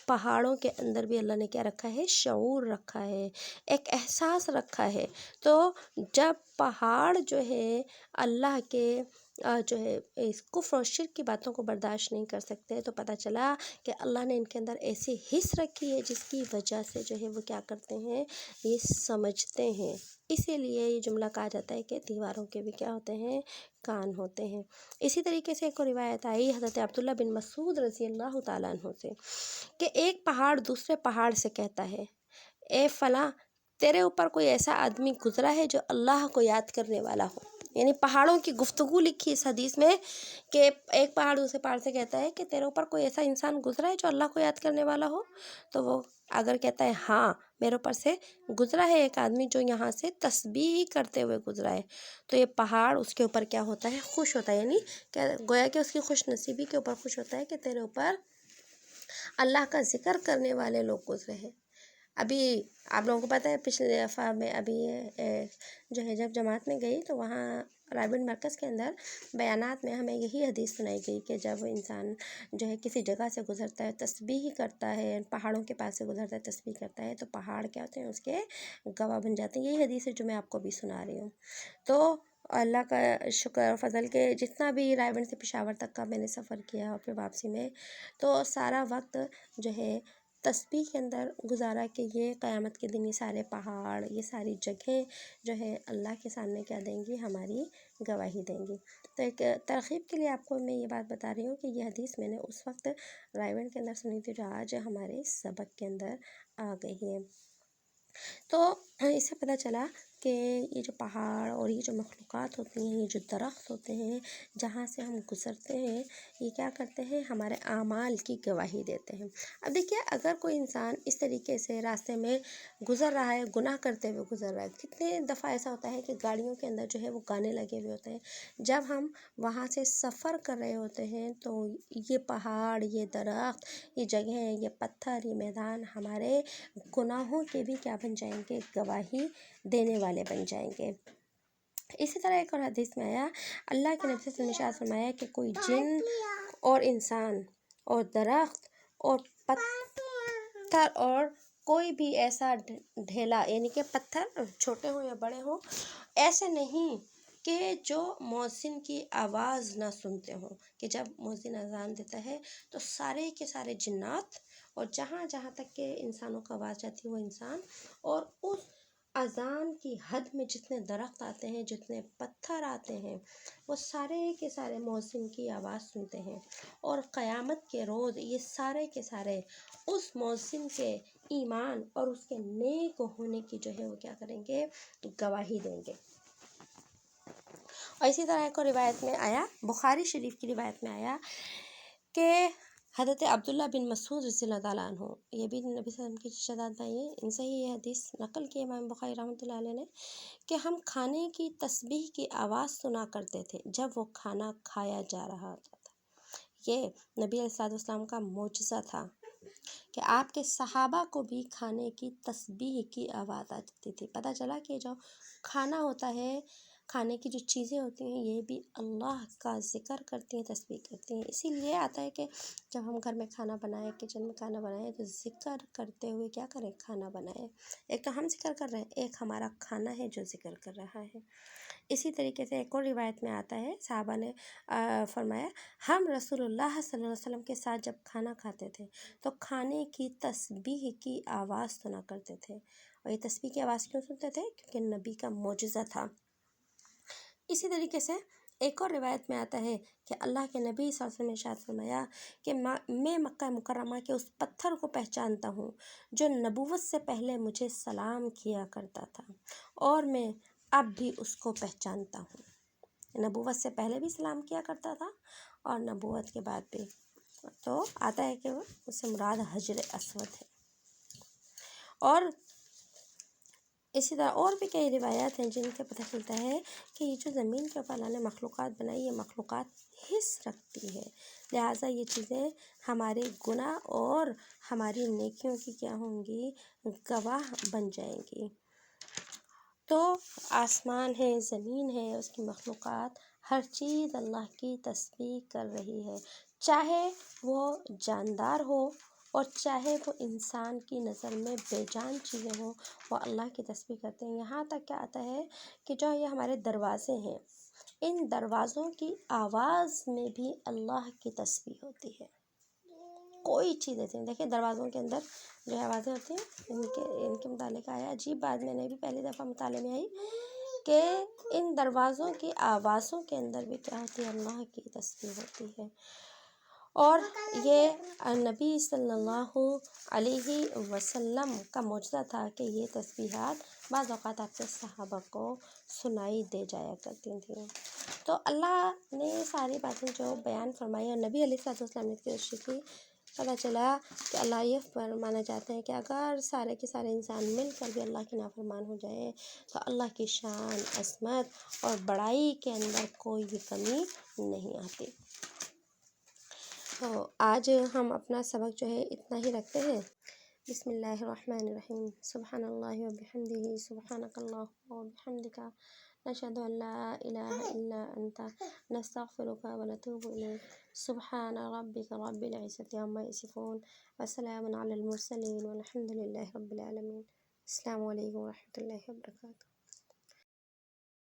پہاڑوں کے اندر بھی اللہ نے کیا رکھا ہے، شعور رکھا ہے، ایک احساس رکھا ہے۔ تو جب پہاڑ جو ہے اللہ کے جو ہے اس کفر اور شرک کی باتوں کو برداشت نہیں کر سکتے، تو پتہ چلا کہ اللہ نے ان کے اندر ایسی حس رکھی ہے جس کی وجہ سے جو ہے وہ کیا کرتے ہیں، یہ سمجھتے ہیں۔ اسی لیے یہ جملہ کہا جاتا ہے کہ دیواروں کے بھی کیا ہوتے ہیں، کان ہوتے ہیں۔ اسی طریقے سے ایک اور روایت آئی حضرت عبداللہ بن مسعود رضی اللہ تعالیٰ عنہ سے کہ ایک پہاڑ دوسرے پہاڑ سے کہتا ہے، اے فلاں، تیرے اوپر کوئی ایسا آدمی گزرا ہے جو اللہ کو یاد کرنے والا ہو۔ یعنی پہاڑوں کی گفتگو لکھی اس حدیث میں کہ ایک پہاڑ دوسرے پہاڑ سے کہتا ہے کہ تیرے اوپر کوئی ایسا انسان گزرا ہے جو اللہ کو یاد کرنے والا ہو، تو وہ اگر کہتا ہے ہاں میرے اوپر سے گزرا ہے ایک آدمی جو یہاں سے تسبیح کرتے ہوئے گزرا ہے، تو یہ پہاڑ اس کے اوپر کیا ہوتا ہے، خوش ہوتا ہے، یعنی گویا کہ اس کی خوش نصیبی کے اوپر خوش ہوتا ہے کہ تیرے اوپر اللہ کا ذکر کرنے والے لوگ گزرے ہیں۔ ابھی آپ لوگوں کو پتہ ہے پچھلے دفعہ میں ابھی جو ہے جب جماعت میں گئی تو وہاں رائبن مرکز کے اندر بیانات میں ہمیں یہی حدیث سنائی گئی کہ جب انسان جو ہے کسی جگہ سے گزرتا ہے تسبیح کرتا ہے، پہاڑوں کے پاس سے گزرتا ہے تسبیح کرتا ہے، تو پہاڑ کیا ہوتے ہیں، اس کے گواہ بن جاتے ہیں۔ یہی حدیث ہے جو میں آپ کو بھی سنا رہی ہوں۔ تو اللہ کا شکر و فضل کہ جتنا بھی رائبن سے پشاور تک کا میں نے سفر کیا اور پھر واپسی میں، تو سارا وقت جو ہے تسبیح کے اندر گزارا کہ یہ قیامت کے دن یہ سارے پہاڑ، یہ ساری جگہیں جو ہے اللہ کے سامنے کیا دیں گی، ہماری گواہی دیں گی۔ تو ایک ترغیب کے لیے آپ کو میں یہ بات بتا رہی ہوں کہ یہ حدیث میں نے اس وقت رائبن کے اندر سنی تھی جو آج ہمارے سبق کے اندر آ گئی ہے۔ تو اس سے پتہ چلا کہ یہ جو پہاڑ اور یہ جو مخلوقات ہوتی ہیں، یہ جو درخت ہوتے ہیں جہاں سے ہم گزرتے ہیں، یہ کیا کرتے ہیں، ہمارے اعمال کی گواہی دیتے ہیں۔ اب دیکھیے اگر کوئی انسان اس طریقے سے راستے میں گزر رہا ہے، گناہ کرتے ہوئے گزر رہا ہے، کتنے دفعہ ایسا ہوتا ہے کہ گاڑیوں کے اندر جو ہے وہ گانے لگے ہوئے ہوتے ہیں، جب ہم وہاں سے سفر کر رہے ہوتے ہیں تو یہ پہاڑ، یہ درخت، یہ جگہیں، یہ پتھر، یہ میدان ہمارے گناہوں کے بھی کیا بن جائیں گے، گواہی دینے والے بن جائیں گے۔ اسی طرح ایک اور حدیث میں آیا، اللہ کے نبی صلی اللہ علیہ وسلم نے ارشاد فرمایا کہ کوئی جن اور انسان اور درخت اور پتھر اور کوئی بھی ایسا ڈھیلا، یعنی کہ پتھر چھوٹے ہوں یا بڑے ہوں، ایسے نہیں کہ جو مؤذن کی آواز نہ سنتے ہوں، کہ جب مؤذن اذان دیتا ہے تو سارے کے سارے جنات اور جہاں جہاں تک کہ انسانوں کا آواز جاتی ہے وہ انسان، اور اس اذان کی حد میں جتنے درخت آتے ہیں، جتنے پتھر آتے ہیں، وہ سارے کے سارے مؤذن کی آواز سنتے ہیں، اور قیامت کے روز یہ سارے کے سارے اس مؤذن کے ایمان اور اس کے نیک ہونے کی جو ہے وہ کیا کریں گے، گواہی دیں گے۔ اور اسی طرح ایک اور روایت میں آیا، بخاری شریف کی روایت میں آیا کہ حضرت عبداللہ بن مسعود رضی اللہ تعالیٰ عنہ، یہ بھی نبی صلی اللہ علیہ وسلم کی شہزاد بھائی ہیں، ان سے ہی یہ حدیث نقل کی امام بخاری رحمۃ اللہ علیہ نے، کہ ہم کھانے کی تسبیح کی آواز سنا کرتے تھے جب وہ کھانا کھایا جا رہا ہوتا تھا۔ یہ نبی علیہ السلام کا معجزہ تھا کہ آپ کے صحابہ کو بھی کھانے کی تسبیح کی آواز آ جاتی تھی۔ پتہ چلا کہ جو کھانا ہوتا ہے، کھانے کی جو چیزیں ہوتی ہیں، یہ بھی اللہ کا ذکر کرتی ہیں، تسبیح کرتی ہیں۔ اسی لیے آتا ہے کہ جب ہم گھر میں کھانا بنائیں، کچن میں کھانا بنائیں، تو ذکر کرتے ہوئے کیا کریں؟ کھانا بنائیں۔ ایک تو ہم ذکر کر رہے ہیں، ایک ہمارا کھانا ہے جو ذکر کر رہا ہے۔ اسی طریقے سے ایک اور روایت میں آتا ہے، صحابہ نے فرمایا، ہم رسول اللہ صلی اللہ علیہ وسلم کے ساتھ جب کھانا کھاتے تھے تو کھانے کی تسبیح کی آواز سنا کرتے تھے۔ اور یہ تسبیح کی آواز کیوں سنتے تھے؟ کیونکہ نبی کا معجزہ تھا۔ اسی طریقے سے ایک اور روایت میں آتا ہے کہ اللہ کے نبی صلی اللہ علیہ وسلم نے ارشاد فرمایا کہ میں مکہ مکرمہ کے اس پتھر کو پہچانتا ہوں جو نبوت سے پہلے مجھے سلام کیا کرتا تھا، اور میں اب بھی اس کو پہچانتا ہوں۔ نبوت سے پہلے بھی سلام کیا کرتا تھا اور نبوت کے بعد بھی۔ تو آتا ہے کہ اس سے مراد حجر اسود ہے۔ اور اسی طرح اور بھی کئی روایات ہیں جن سے پتہ چلتا ہے کہ یہ جو زمین کے اوپر اللہ نے مخلوقات بنائی، یہ مخلوقات حس رکھتی ہے، لہٰذا یہ چیزیں ہمارے گناہ اور ہماری نیکیوں کی کیا ہوں گی؟ گواہ بن جائیں گی۔ تو آسمان ہے، زمین ہے، اس کی مخلوقات، ہر چیز اللہ کی تسبیح کر رہی ہے، چاہے وہ جاندار ہو اور چاہے وہ انسان کی نظر میں بے جان چیزیں ہوں، وہ اللہ کی تسبیح کرتے ہیں۔ یہاں تک کیا آتا ہے کہ جو یہ ہمارے دروازے ہیں، ان دروازوں کی آواز میں بھی اللہ کی تسبیح ہوتی ہے۔ کوئی چیز ایسی نہیں، دیکھیں دروازوں کے اندر جو آوازیں ہوتی ہیں، ان کے متعلق آیا عجیب بات میں نے بھی پہلی دفعہ مطالعے میں آئی کہ ان دروازوں کی آوازوں کے اندر بھی کیا ہوتی ہے؟ اللہ کی تسبیح ہوتی ہے۔ اور یہ نبی صلی اللہ علیہ وسلم کا معجزہ تھا کہ یہ تسبیحات بعض اوقات آپ کے صحابہ کو سنائی دے جایا کرتی تھیں۔ تو اللہ نے ساری باتیں جو بیان فرمائی اور نبی علیہ السلام نے کوشش کی، پتہ چلا کہ اللہ یہ فرمانا چاہتے ہیں کہ اگر سارے کے سارے انسان مل کر بھی اللہ کے نافرمان ہو جائے تو اللہ کی شان، عظمت اور بڑائی کے اندر کوئی بھی کمی نہیں آتی۔ تو آج ہم اپنا سبق جو ہے اتنا ہی رکھتے ہیں۔ بسم اللہ الرحمن الرحیم، سبحان اللہ وبحمدہ، سبحانک اللہم وبحمدک، نشہد ان لا الہ الا انت، نستغفرک ونتوب الیک، سبحان ربک رب العزۃ عما یصفون، وسلام علی المرسلین، والحمد للہ رب العالمین۔ السلام علیکم ورحمۃ اللہ وبرکاتہ۔